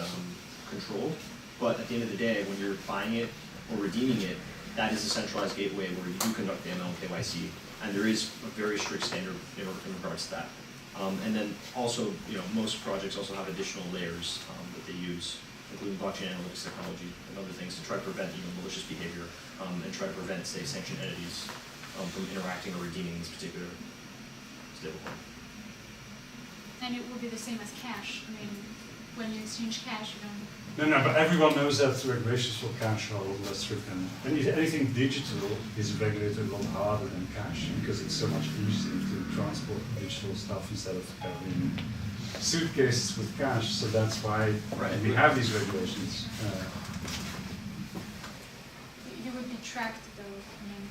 controlled, but at the end of the day, when you're buying it or redeeming it, that is a centralized gateway where you do conduct the AML and KYC, and there is a very strict standard in regards to that. And then also, most projects also have additional layers that they use, including blockchain analytics technology and other things to try to prevent malicious behavior and try to prevent, say, sanctioned entities from interacting or redeeming this particular stablecoin. And it will be the same as cash. I mean, when you exchange cash, you don't. No, but everyone knows that the regulations for cash are a lot less strict, and anything digital is regulated a lot harder than cash because it's so much easier to transport digital stuff instead of carrying suitcases with cash. So that's why we have these regulations. You would be tracked though. I mean,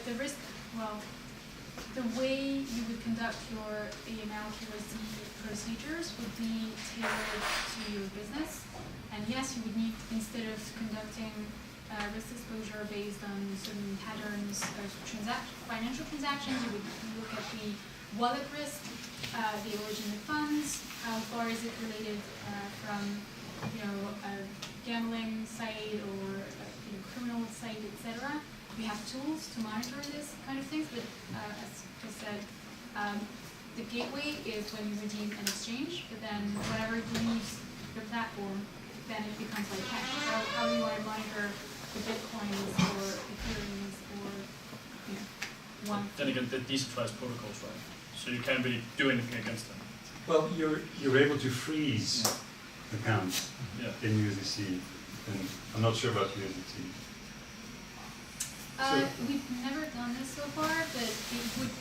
the risk. Well, the way you would conduct your AML KYC procedures would be tailored to your business. And yes, you would need, instead of conducting risk exposure based on certain patterns of financial transactions, you would look at the wallet risk, the origin of funds, how far is it related from, a gambling site or criminal site, etc. We have tools to monitor this kind of things, but as Chris said, the gateway is when you redeem an exchange, but then whatever leaves your platform, then it becomes like cash. How do you want to monitor the Bitcoins or Ethereums or one? Then again, they're decentralized protocols, right? So you can't really do anything against them. Well, you're able to freeze accounts in USDC, and I'm not sure about USDT. We've never done this so far, but it would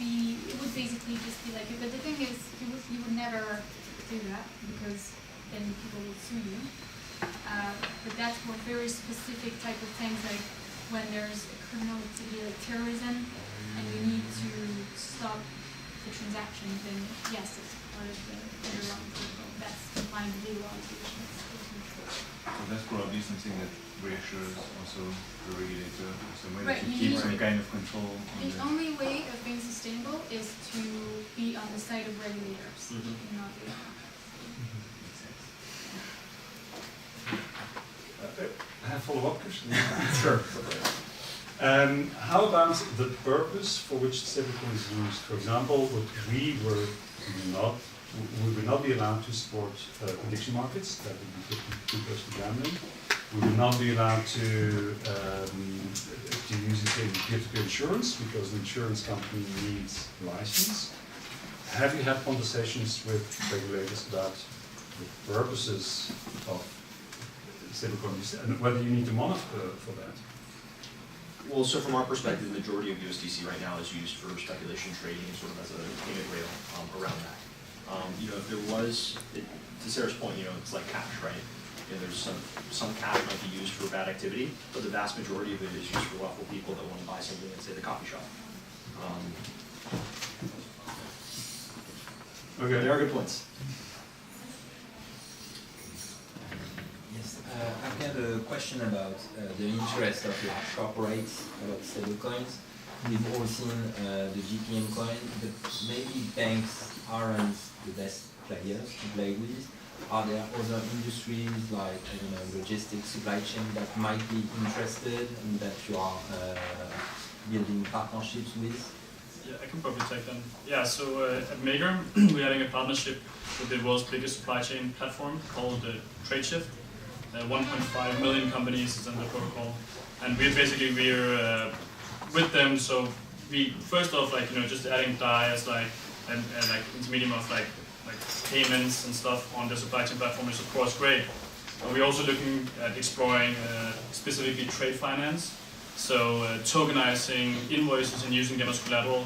basically just be like, but the thing is, you would never do that because then people would sue you. But that's for very specific type of things, like when there's a criminal activity like terrorism, and you need to stop the transaction, then yes, it's part of the underlying protocol. That's complying with legal obligations. So that's probably something that reassures also the regulator, some way Right, to you keep need- some kind of control on The only way of being sustainable is to be on the side of regulators, not the I have follow-up questions. Sure. How about the purpose for which stablecoin is used? For example, we would not be allowed to support prediction markets. That would be too close to gambling. We would not be allowed to use it in peer-to-peer insurance because an insurance company needs a license. Have you had conversations with regulators about the purposes of stablecoins and whether you need to monitor for that? Well, so from our perspective, the majority of USDC right now is used for speculation trading and sort of as a payment rail around that. If there was, to Sarah's point, it's like cash, right? There's some cash might be used for bad activity, but the vast majority of it is used for lawful people that want to buy something at, say, the coffee shop. Okay. There are good points. Yes, I have a question about the interest of large corporates about stablecoins. We've all seen the GPM coin, but maybe banks aren't the best players to play with. Are there other industries like, logistics, supply chain that might be interested and that you are building partnerships with? Yeah, I can probably take them. Yeah, so at Maker, we're having a partnership with the world's biggest supply chain platform called TradeShift. 1.5 million companies is on the protocol, and we're with them. So we first off, just adding DAI as intermediate of payments and stuff on the supply chain platform is of course great. But we're also looking at exploring specifically trade finance. So tokenizing invoices and using them as collateral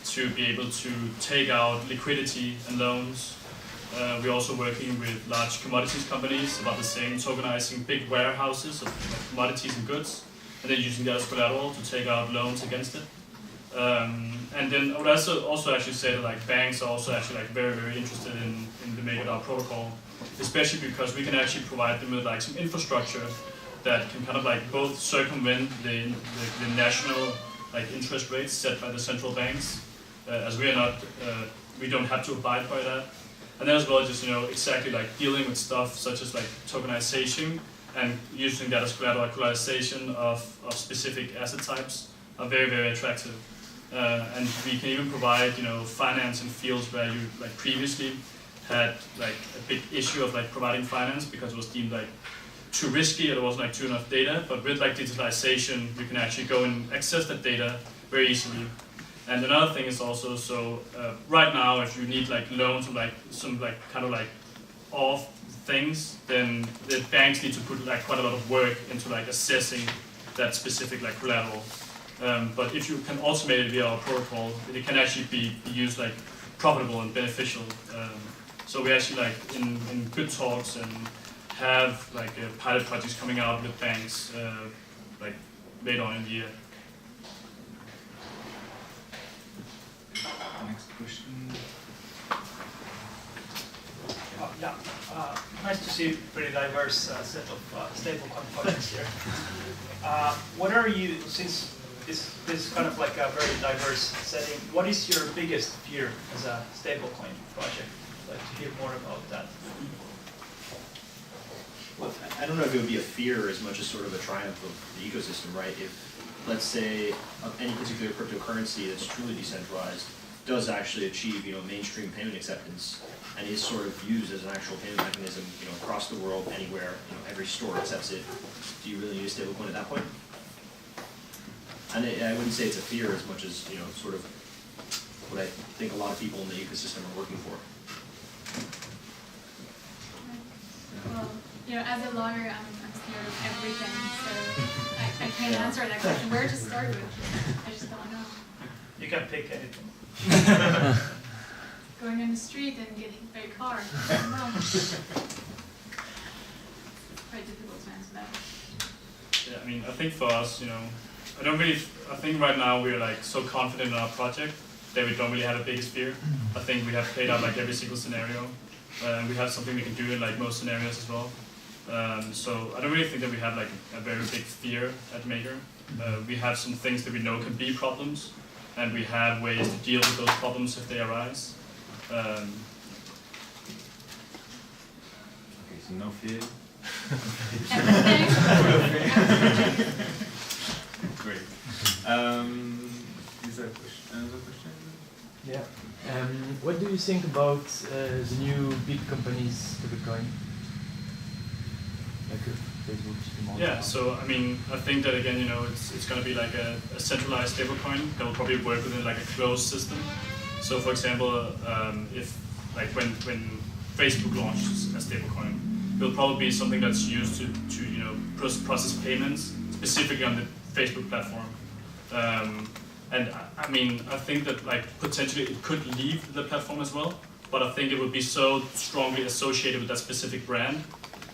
to be able to take out liquidity and loans. We're also working with large commodities companies about the same, tokenizing big warehouses of commodities and goods, and then using that as collateral to take out loans against it. And then I would also actually say that banks are also actually very, very interested in the MakerDAO protocol, especially because we can actually provide them with some infrastructure that can kind of both circumvent the national interest rates set by the central banks, as we are not we don't have to abide by that, and then as well just exactly dealing with stuff such as tokenization and using that as collateralization of specific asset types are very, very attractive, and we can even provide finance in fields where you previously had a big issue of providing finance because it was deemed too risky or there wasn't too enough data. But with digitalization, you can actually go and access that data very easily. And another thing is also, so right now, if you need like loans or like some like kind of like off things, then the banks need to put like quite a lot of work into like assessing that specific like collateral. But if you can automate it via our protocol, it can actually be used like profitable and beneficial. So we actually like in good talks and have like pilot projects coming out with banks like later on in the year. Next question. Yeah, nice to see a pretty diverse set of stablecoin projects here. What are you, since this is kind of like a very diverse setting, what is your biggest fear as a stablecoin project? I'd like to hear more about that. Well, I don't know if it would be a fear as much as sort of a triumph of the ecosystem, right? If, let's say, any particular cryptocurrency that's truly decentralized does actually achieve, mainstream payment acceptance and is sort of used as an actual payment mechanism, across the world, anywhere, every store accepts it, do you really need a stablecoin at that point? And I wouldn't say it's a fear as much as, sort of what I think a lot of people in the ecosystem are working for. Well, as a lawyer, I'm scared of everything, so I can't answer that question. Where to start with? I just don't know. You can pick anything. Going on the street and getting hit by a car. I don't know. It's quite difficult to answer that. Yeah, I mean, I think for us, I think right now we're like so confident in our project that we don't really have a biggest fear. I think we have played out like every single scenario. We have something we can do in like most scenarios as well. So I don't really think that we have like a very big fear at Maker. We have some things that we know can be problems, and we have ways to deal with those problems if they arise. Okay, so no fear. Great. Is there a question? Another question? Yeah. What do you think about the new big companies to Bitcoin? Like Facebook, Yeah, so I mean, I think that again, it's going to be like a centralized stablecoin that will probably work within like a closed system. So for example, if like when Facebook launches a stablecoin, it will probably be something that's used to process payments specifically on the Facebook platform. And I mean, I think that like potentially it could leave the platform as well, but I think it would be so strongly associated with that specific brand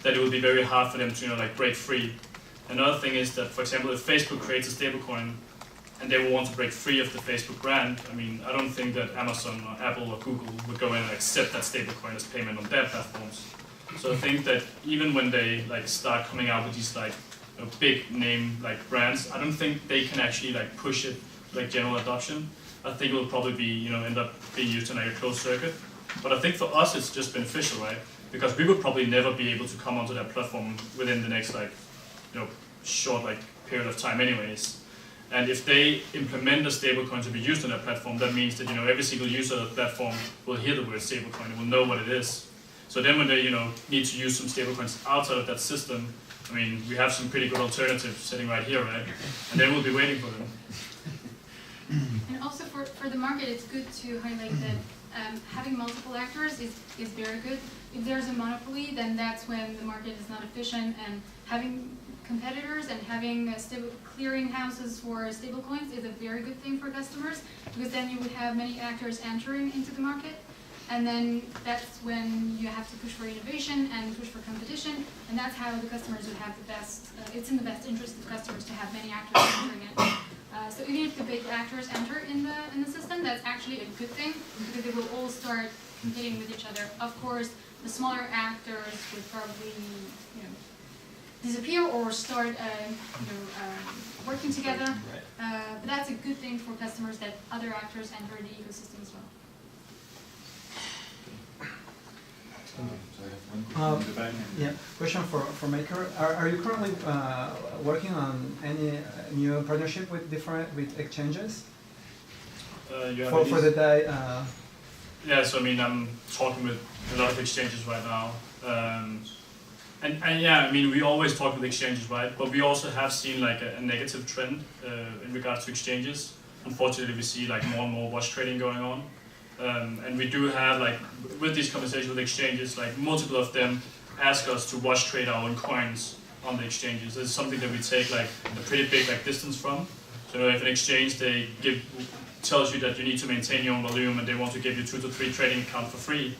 that it would be very hard for them to like break free. Another thing is that, for example, if Facebook creates a stablecoin and they will want to break free of the Facebook brand, I mean, I don't think that Amazon or Apple or Google would go in and accept that stablecoin as payment on their platforms. So I think that even when they like start coming out with these like big name like brands, I don't think they can actually like push it like general adoption. I think it will probably be end up being used in like a closed circuit. But I think for us it's just beneficial, right? Because we would probably never be able to come onto that platform within the next like short like period of time anyways. And if they implement a stablecoin to be used on that platform, that means that every single user of the platform will hear the word stablecoin and will know what it is. So then when they need to use some stablecoins outside of that system, I mean, we have some pretty good alternatives sitting right here, right? And then we'll be waiting for them. And also for the market, it's good to highlight that having multiple actors is very good. If there's a monopoly, then that's when the market is not efficient, and having competitors and having clearing houses for stablecoins is a very good thing for customers, because then you would have many actors entering into the market, and then that's when you have to push for innovation and push for competition, and that's how the customers would have the best, it's in the best interest of customers to have many actors entering it. So even if the big actors enter in the system, that's actually a good thing, because they will all start competing with each other. Of course, the smaller actors would probably disappear or start working together. But that's a good thing for customers that other actors enter the ecosystem as well. Yeah, question for Maker. Are you currently working on any new partnership with exchanges for the DAI? Yeah, so I mean, I'm talking with a lot of exchanges right now. And yeah, I mean, we always talk with exchanges, right? But we also have seen like a negative trend in regards to exchanges. unfortunately we see like more and more wash trading going on. And we do have like, with these conversations with exchanges, like multiple of them ask us to wash trade our own coins on the exchanges. It's something that we take like a pretty big like distance from. So if an exchange tells you that you need to maintain your own volume and they want to give you 2 to 3 trading accounts for free,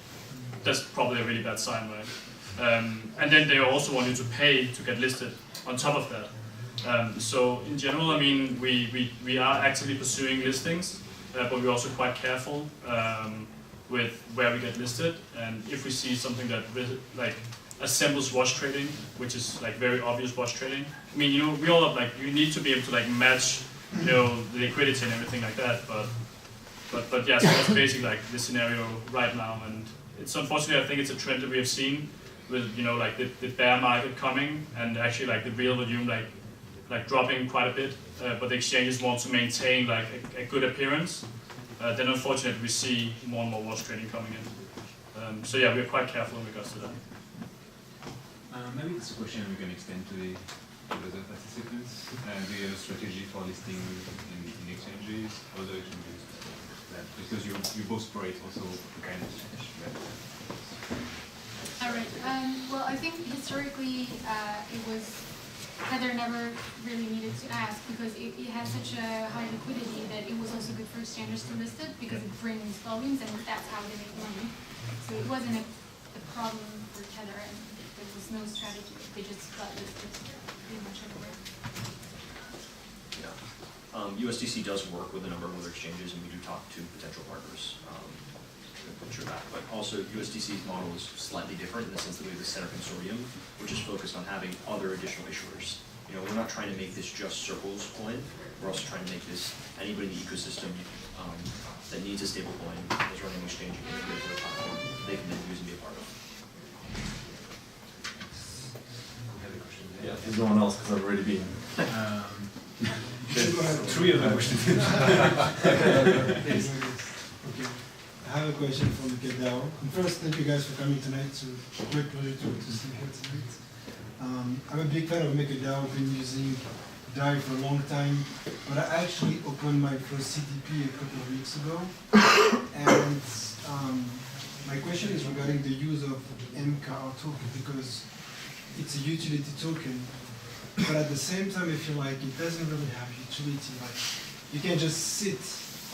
that's probably a really bad sign, right? And then they also want you to pay to get listed on top of that. So in general, I mean, we are actively pursuing listings, but we're also quite careful with where we get listed. And if we see something that like assembles wash trading, which is like very obvious wash trading. I mean, you know, we all have like, you need to be able to like match, you know, the liquidity and everything like that. But yeah, so that's basically like the scenario right now. And it's unfortunately, I think it's a trend that we have seen with, you know, like the bear market coming and actually like the real volume like dropping quite a bit. But the exchanges want to maintain like a good appearance. Then unfortunately we see more and more wash trading coming in. So yeah, we're quite careful in regards to that. Maybe this question we can extend to the other participants. Do you have a strategy for listing in exchanges, other exchanges? Because you both operate also kind of exchange. All right. Well, I think historically it was Tether never really needed to ask because it has such a high liquidity that it was also good for exchanges to list it because it brings volumes and that's how they make money. So it wasn't a problem for Tether and there was no strategy. They just got listed pretty much everywhere. Yeah. USDC does work with a number of other exchanges and we do talk to potential partners. Ensure that. But also USDC's model is slightly different in the sense that we have the center consortium, which is focused on having other additional issuers. You know, we're not trying to make this just Circle's coin. We're also trying to make this anybody in the ecosystem that needs a stable coin is running an exchange and integrate to their platform. They can then use and be a part of. Yeah, there's no one else because I've already been. Three other questions. Okay. I have a question for MakerDAO. And first, thank you guys for coming tonight. It's a great pleasure to see you here tonight. I'm a big fan of MakerDAO. I've been using DAI for a long time, but I actually opened my first CDP a couple of weeks ago. And my question is regarding the use of MKR token because it's a utility token, but at the same time, I feel like it doesn't really have utility. Like you can just sit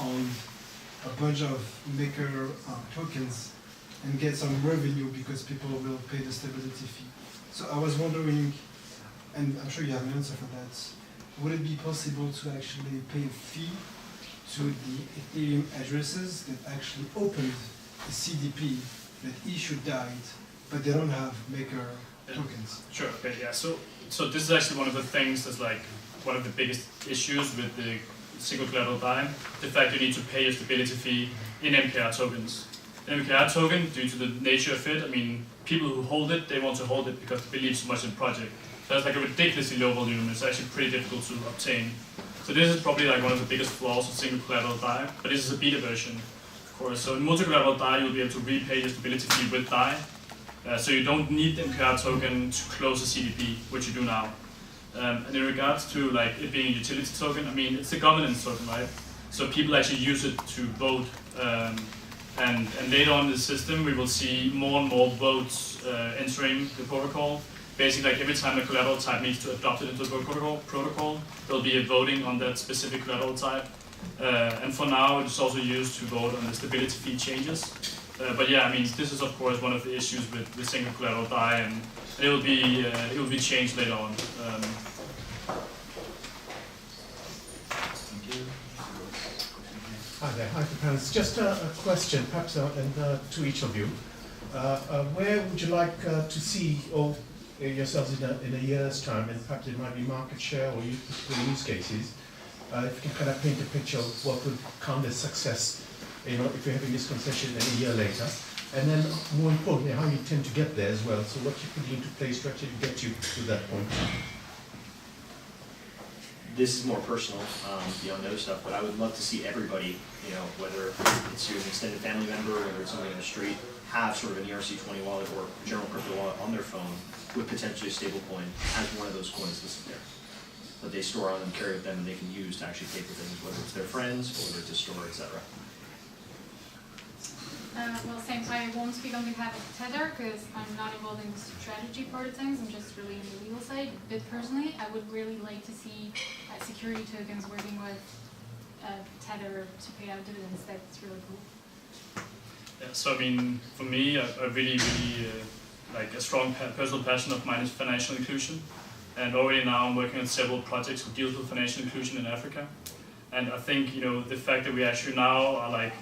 on a bunch of Maker tokens and get some revenue because people will pay the stability fee. So I was wondering, and I'm sure you have an answer for that, would it be possible to actually pay a fee to the Ethereum addresses that actually opened the CDP that issued DAI, but they don't have Maker tokens? Sure, okay, yeah. So this is actually one of the things that's like one of the biggest issues with the single collateral DAI, the fact you need to pay a stability fee in MKR tokens. The MKR token, due to the nature of it, I mean, people who hold it, they want to hold it because they believe so much in the project. So it's like a ridiculously low volume, it's actually pretty difficult to obtain. So this is probably like one of the biggest flaws of single collateral DAI, but this is a beta version, of course. So in multi-collateral DAI, you'll be able to repay your stability fee with DAI. So you don't need the MKR token to close a CDP, which you do now. And in regards to like it being a utility token, I mean, it's a governance token, right? So people actually use it to vote. And later on in the system, we will see more and more votes entering the protocol. Basically, like every time a collateral type needs to adopt it into the protocol, there'll be a voting on that specific collateral type. And for now, it's also used to vote on the stability fee changes. But yeah, I mean, this is of course one of the issues with the single collateral DAI, and it will be changed later on. Thank you. Hi there, hi to parents. Just a question, perhaps, to each of you. Where would you like to see yourselves in a year's time, and perhaps it might be market share or particular use cases? If you can kind of paint a picture of what would count as success, you know, if you're having this concession a year later, and then more importantly, how you tend to get there as well. So what you put into place to actually get you to that point. This is more personal, beyond those stuff, but I would love to see everybody, you know, whether it's an extended family member, whether it's somebody on the street, have sort of an ERC20 wallet or general crypto wallet on their phone with potentially a stable coin as one of those coins listed there. that they store on them, carry with them, and they can use to actually pay for things, whether it's their friends, or whether it's a store, etc. Well, same. I won't speak on behalf of Tether because I'm not involved in the strategy part of things. I'm just really in the legal side. But personally, I would really like to see security tokens working with Tether to pay out dividends. That's really cool. Yeah, so I mean, for me, I really like a strong personal passion of mine is financial inclusion. And already now I'm working on several projects that deal with financial inclusion in Africa. And I think, the fact that we actually now are like,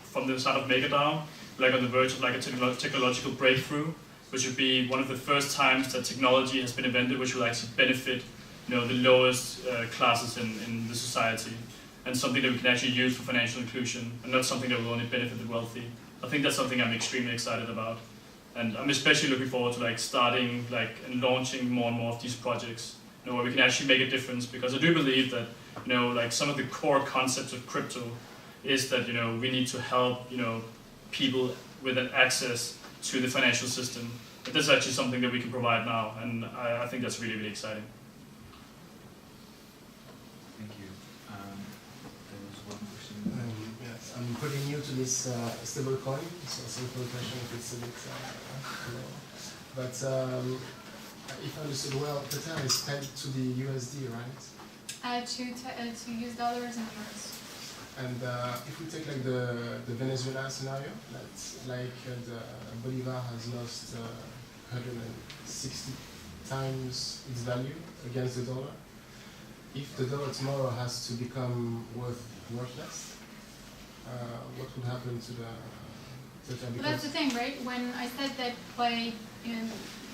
from the start of MakerDAO, we're like on the verge of like a technological breakthrough, which would be one of the first times that technology has been invented which will actually benefit, the lowest classes in the society. And something that we can actually use for financial inclusion, and not something that will only benefit the wealthy. I think that's something I'm extremely excited about. And I'm especially looking forward to like starting and launching more and more of these projects, where we can actually make a difference. Because I do believe that, like some of the core concepts of crypto is that, we need to help, people with an access to the financial system. But this is actually something that we can provide now, and I think that's really, really exciting. Thank you. There was one question. Yes, I'm pretty new to this stablecoin, so simple question if it's a bit but if I understood well, Tether is pegged to the USD, right? To use dollars and euros. And if we take like the Venezuela scenario, that's like the Bolivar has lost 160 times its value against the dollar. If the dollar tomorrow has to become worthless, what would happen to the Tether? Well, that's the thing, right? When I said that by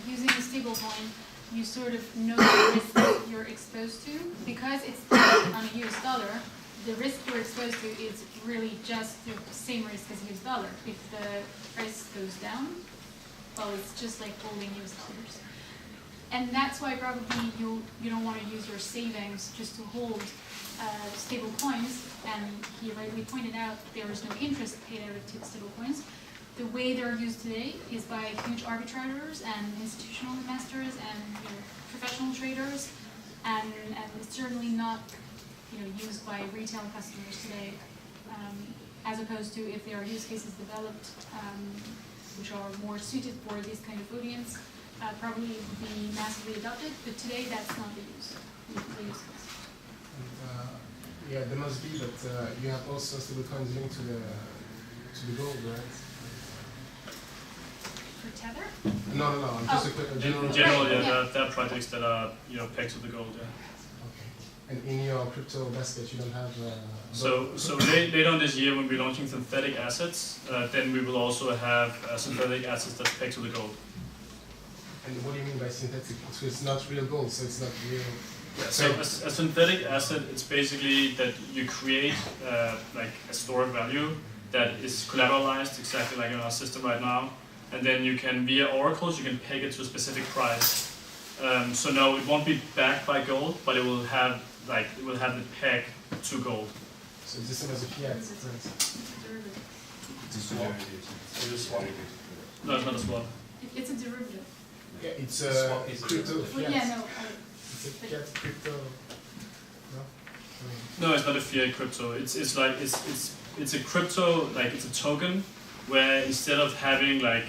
using a stablecoin, you sort of know the risk that you're exposed to, because it's based on a US dollar. The risk you're exposed to is really just the same risk as US dollar. If the price goes down, well, it's just like holding US dollars. And that's why probably you don't want to use your savings just to hold stable coins. And he rightly pointed out there is no interest paid out of stable coins. The way they're used today is by huge arbitrators and institutional investors and professional traders, and it's certainly not used by retail customers today, as opposed to if there are use cases developed which are more suited for this kind of audience, probably it would be massively adopted, but today that's not the use case. Yeah, there must be, but you have also stablecoins linked to the gold, right? For Tether? No, just a quick general. In general, Right, yeah. there are projects that are pegged to the gold. Yeah. And in your crypto basket, you don't have. So later on this year, when we're launching synthetic assets, then we will also have synthetic assets that's pegged to the gold. And what do you mean by synthetic? So it's not real gold, so it's not real. Yeah, so a synthetic asset, it's basically that you create like a stored value that is collateralized exactly like in our system right now, and then you can, via oracles, you can peg it to a specific price. So no, it won't be backed by gold, but it will have the peg to gold. So it's the same as a fiat. It's a swap. No, it's not a swap. It's a derivative. Yeah, it's a crypto fiat. Well, yeah, no. It's a fiat crypto. No? No, it's not a fiat crypto. It's a crypto, like it's a token where instead of having like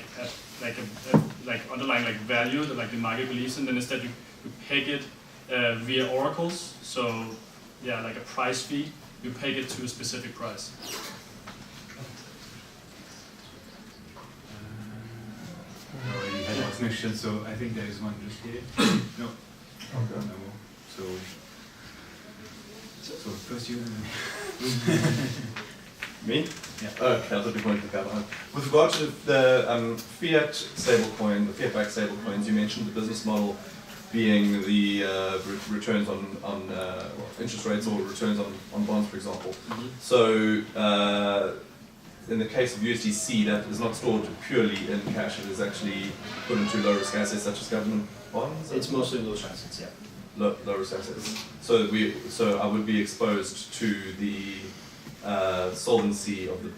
underlying like value that like the market believes in, then instead you peg it via oracles. So yeah, like a price feed, you peg it to a specific price. I already had a connection, so I think there is one just here. No. Okay. No. So first you. Me? Yeah. Okay, I thought you wanted to go behind. With regard to the fiat stablecoin, the fiat-backed stablecoins, you mentioned the business model being the returns on interest rates or returns on bonds, for example. Mm-hmm. So in the case of USDC, that is not stored purely in cash. It is actually put into low-risk assets such as government bonds. It's mostly low-risk assets, yeah. Low-risk assets. So I would be exposed to the solvency of the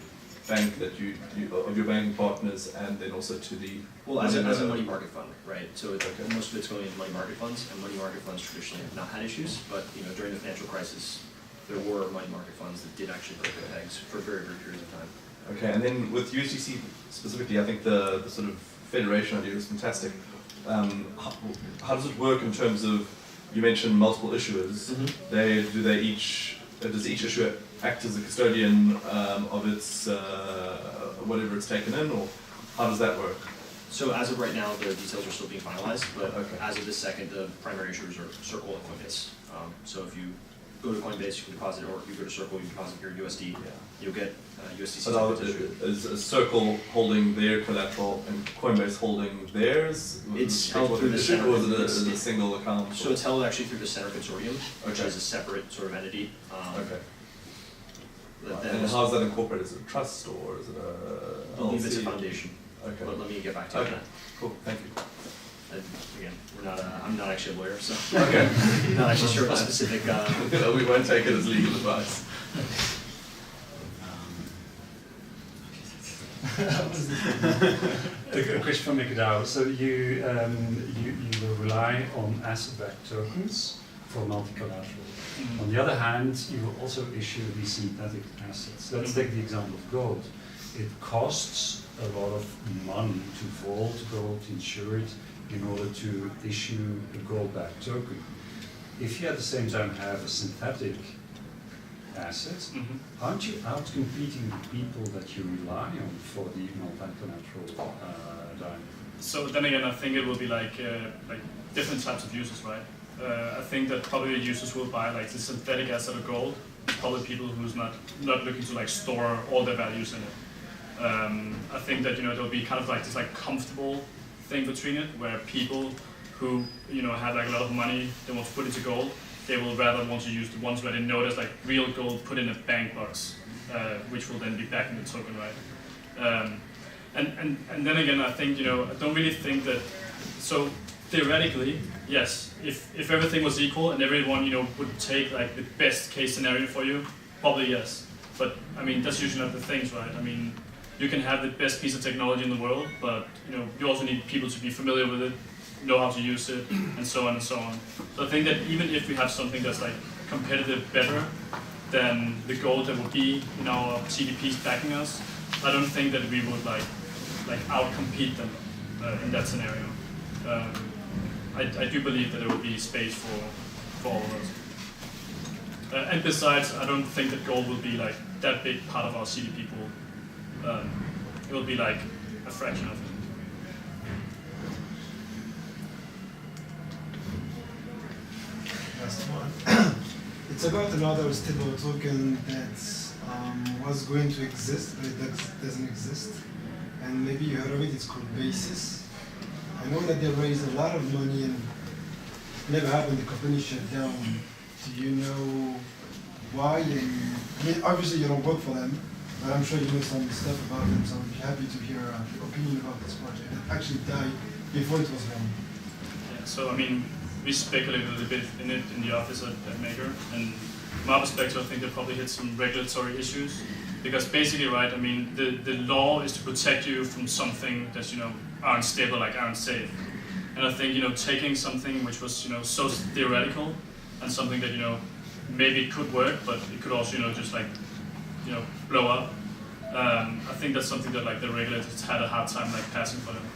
bank that you of your banking partners, and then also to the well, as a money market fund, right? So most of it's going into money market funds, and money market funds traditionally have not had issues, but during the financial crisis, there were money market funds that did actually break their pegs for very, very periods of time. Okay, and then with USDC specifically, I think the sort of federation idea is fantastic. How does it work in terms of, you mentioned multiple issuers? Does each issuer act as a custodian of its whatever it's taken in, or how does that work? So as of right now, the details are still being finalized, but as of this second, the primary issuers are Circle and Coinbase. So if you go to Coinbase, you can deposit, or you go to Circle, you deposit your USD, you'll get USDC. So is a Circle holding their collateral and Coinbase holding theirs? It's held through the center. Or is it a single account? So it's held actually through the Center Consortium, which is a separate sort of entity. And how is that incorporated? Is it a trust or is it a? I believe it's a foundation. Okay. But let me get back to you on that. Cool. Thank you. Again, I'm not actually a lawyer, so okay. I'm not actually sure about specific. We won't take it as legal advice. A question from MakerDAO. So you will rely on asset-backed tokens for multi-collateral. On the other hand, you will also issue these synthetic assets. Let's take the example of gold. It costs a lot of money to vault gold, insure it, in order to issue a gold-backed token. If you at the same time have a synthetic asset, aren't you out-competing the people that you rely on for the multi-collateral DAI? So then again, I think it will be like different types of users, right? I think that probably users will buy like the synthetic asset of gold. Probably people who's not looking to like store all their values in it. I think that there'll be kind of like this like comfortable thing between it, where people who have like a lot of money they want to put into gold, they will rather want to use the ones where they know there's like real gold put in a bank box, which will then be backing the token, right? And then again, I think I don't really think that. So theoretically, yes, if everything was equal and everyone would take like the best case scenario for you, probably yes. But I mean that's usually not the things, right? I mean you can have the best piece of technology in the world, but you also need people to be familiar with it, know how to use it, and so on and so on. So I think that even if we have something that's like competitive better than the gold that would be in our CDPs backing us, I don't think that we would like outcompete them in that scenario. I do believe that there will be space for all of us. And besides, I don't think that gold will be like that big part of our CDP pool. It will be like a fraction of it. Last one. It's about another stable token that was going to exist, but it doesn't exist. And maybe you heard of it, it's called Basis. I know that they raised a lot of money and never happened, the company shut down. Do you know why? And, I mean, obviously you don't work for them, but I'm sure you know some stuff about them, so I'd be happy to hear your opinion about this project. It actually died before it was born. Yeah, so I mean, we speculated a little bit in it in the office at Maker, and from our perspective, I think they probably hit some regulatory issues. Because basically, right, I mean, the law is to protect you from something that, aren't stable, like aren't safe. And I think, taking something which was, so theoretical and something that, maybe it could work, but it could also, just like, blow up. I think that's something that like the regulators had a hard time like passing for them.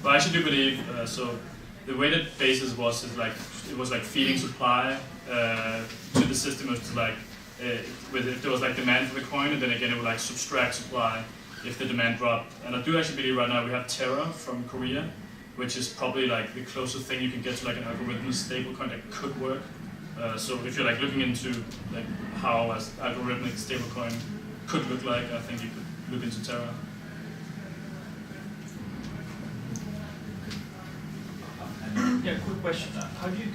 But I actually do believe, so the way that Basis was is like, it was like feeding supply to the system. It was like, if there was like demand for the coin, and then again it would like subtract supply if the demand dropped. And I do actually believe right now we have Terra from Korea, which is probably like the closest thing you can get to like an algorithmic stablecoin that could work. So if you're like looking into like how an algorithmic stablecoin could look like, I think you could look into Terra. Yeah, quick question. How do you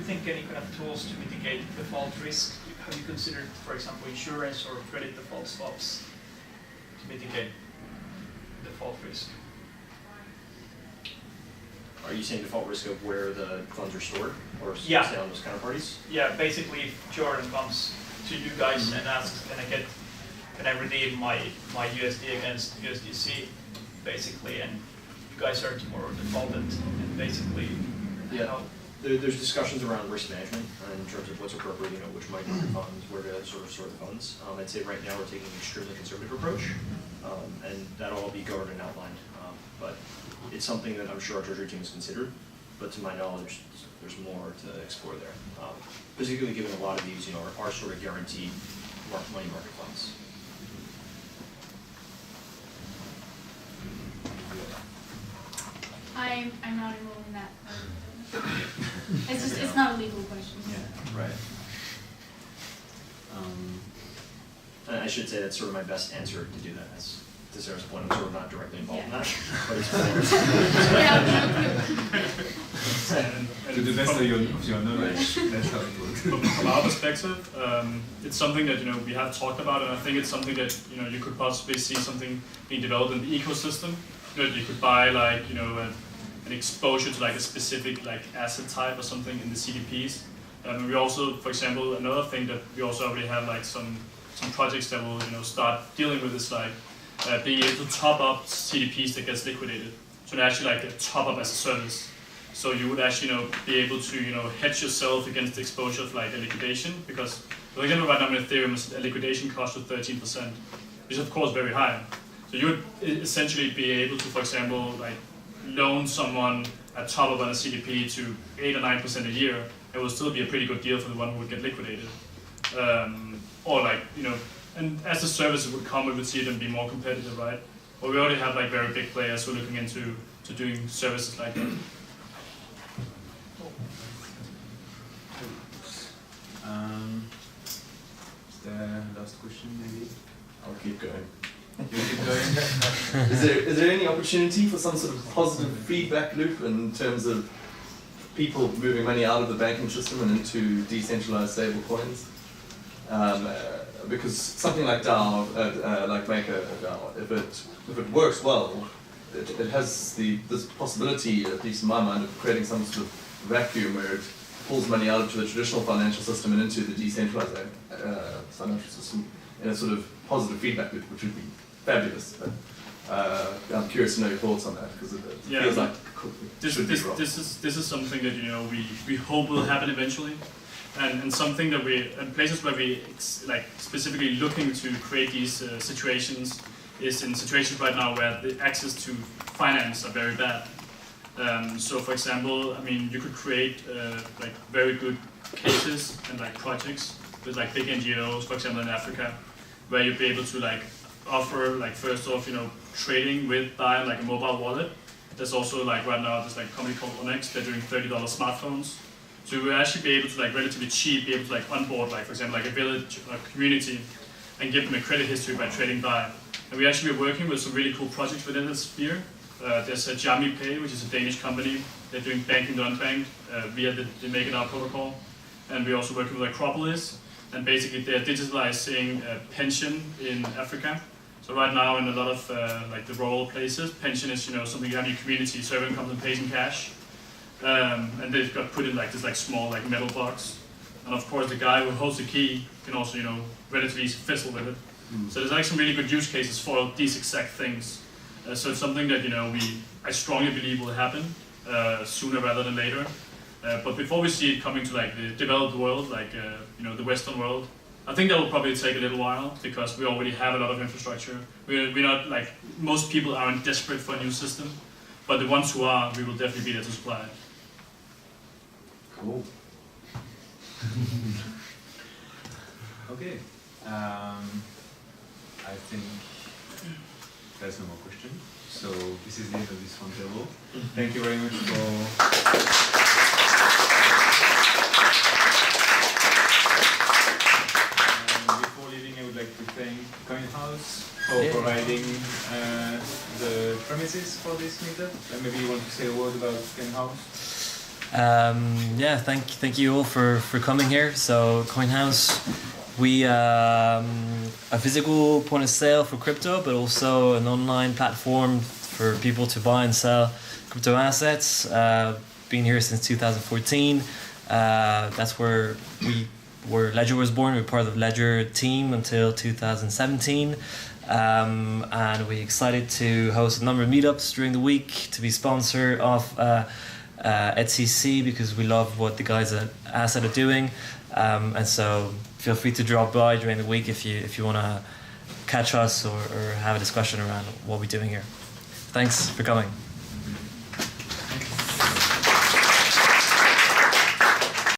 think any kind of tools to mitigate default risk? Have you considered, for example, insurance or credit default swaps to mitigate default risk? Are you saying default risk of where the funds are stored, or stay on those counterparties? Yeah, basically if Jordan comes to you guys and asks, can I get can I redeem my USD against USDC, basically, and you guys are more defaulted, and basically, There's discussions around risk management in terms of what's appropriate, which money market funds, where to sort of the funds. I'd say right now we're taking an extremely conservative approach, and that'll all be governed and outlined. But it's something that I'm sure our treasury team has considered, but to my knowledge, there's more to explore there. Particularly given a lot of these, are sort of guaranteed money market funds. I'm not involved in that. It's not a legal question. Yeah, right. And I should say that's sort of my best answer to do that. As to Sarah's point, I'm sort of not directly involved in that, but it's to the best of your knowledge, that's how it works. From our perspective, it's something that we have talked about, and I think it's something that you could possibly see something being developed in the ecosystem. You could buy an exposure to a specific asset type or something in the CDPs. We also, for example, another thing that we also already have some projects that will start dealing with is being able to top up CDPs that gets liquidated. So actually a top up as a service. So you would actually be able to hedge yourself against the exposure of a liquidation, because for example right now in Ethereum a liquidation cost of 13%, which is of course very high. So you would essentially be able to, for example, loan someone a top up on a CDP to 8 or 9% a year. It will still be a pretty good deal for the one who would get liquidated. And as the service would come, we would see it and be more competitive, right? But we already have very big players who are looking into doing services like that. Is there last question maybe? I'll keep going. You keep going. Is there any opportunity for some sort of positive feedback loop in terms of people moving money out of the banking system and into decentralized stablecoins? Because something like DAO, like MakerDAO, if it works well, it has this possibility, at least in my mind, of creating some sort of vacuum where it pulls money out of the traditional financial system and into the decentralized financial system in a sort of positive feedback loop, which would be fabulous. But I'm curious to know your thoughts on that, because it feels like this is something that we hope will happen eventually, and something that and places where we specifically looking to create these situations is in situations right now where the access to finance are very bad. So for example, you could create very good cases and projects with big NGOs, for example in Africa, where you'd be able to offer first off trading with DAI, a mobile wallet. There's also right now there's a company called Onyx. They're doing $30 smartphones. So you will actually be able to relatively cheap be able to onboard for example a village or a community and give them a credit history by trading DAI. And we actually are working with some really cool projects within this sphere. There's a Jami Pay, which is a Danish company. They're doing banking to unbanked via the MakerDAO protocol. And we're also working with Acropolis. And basically they're digitalizing pension in Africa. So right now in a lot of the rural places, pension is something you have in your community, so everyone comes and pays in cash. And they've got put in this small metal box. And of course the guy who holds the key can also relatively fizzle with it. So there's some really good use cases for these exact things. So it's something that I strongly believe will happen sooner rather than later. But before we see it coming to the developed world, the Western world, I think that will probably take a little while, because we already have a lot of infrastructure. We're not most people aren't desperate for a new system, but the ones who are, we will definitely be there to supply it. Cool. Okay. I think there's no more question. So this is the end of this roundtable. Thank you very much before leaving, I would like to thank CoinHouse for providing the premises for this meetup. And maybe you want to say a word about CoinHouse? Thank you all for coming here. So CoinHouse, we a physical point of sale for crypto, but also an online platform for people to buy and sell crypto assets. Been here since 2014. That's where we where Ledger was born. We were part of the Ledger team until 2017. And we're excited to host a number of meetups during the week, to be sponsor of ETCC, because we love what the guys at Asset are doing. And so feel free to drop by during the week if you want to catch us or have a discussion around what we're doing here. Thanks for coming.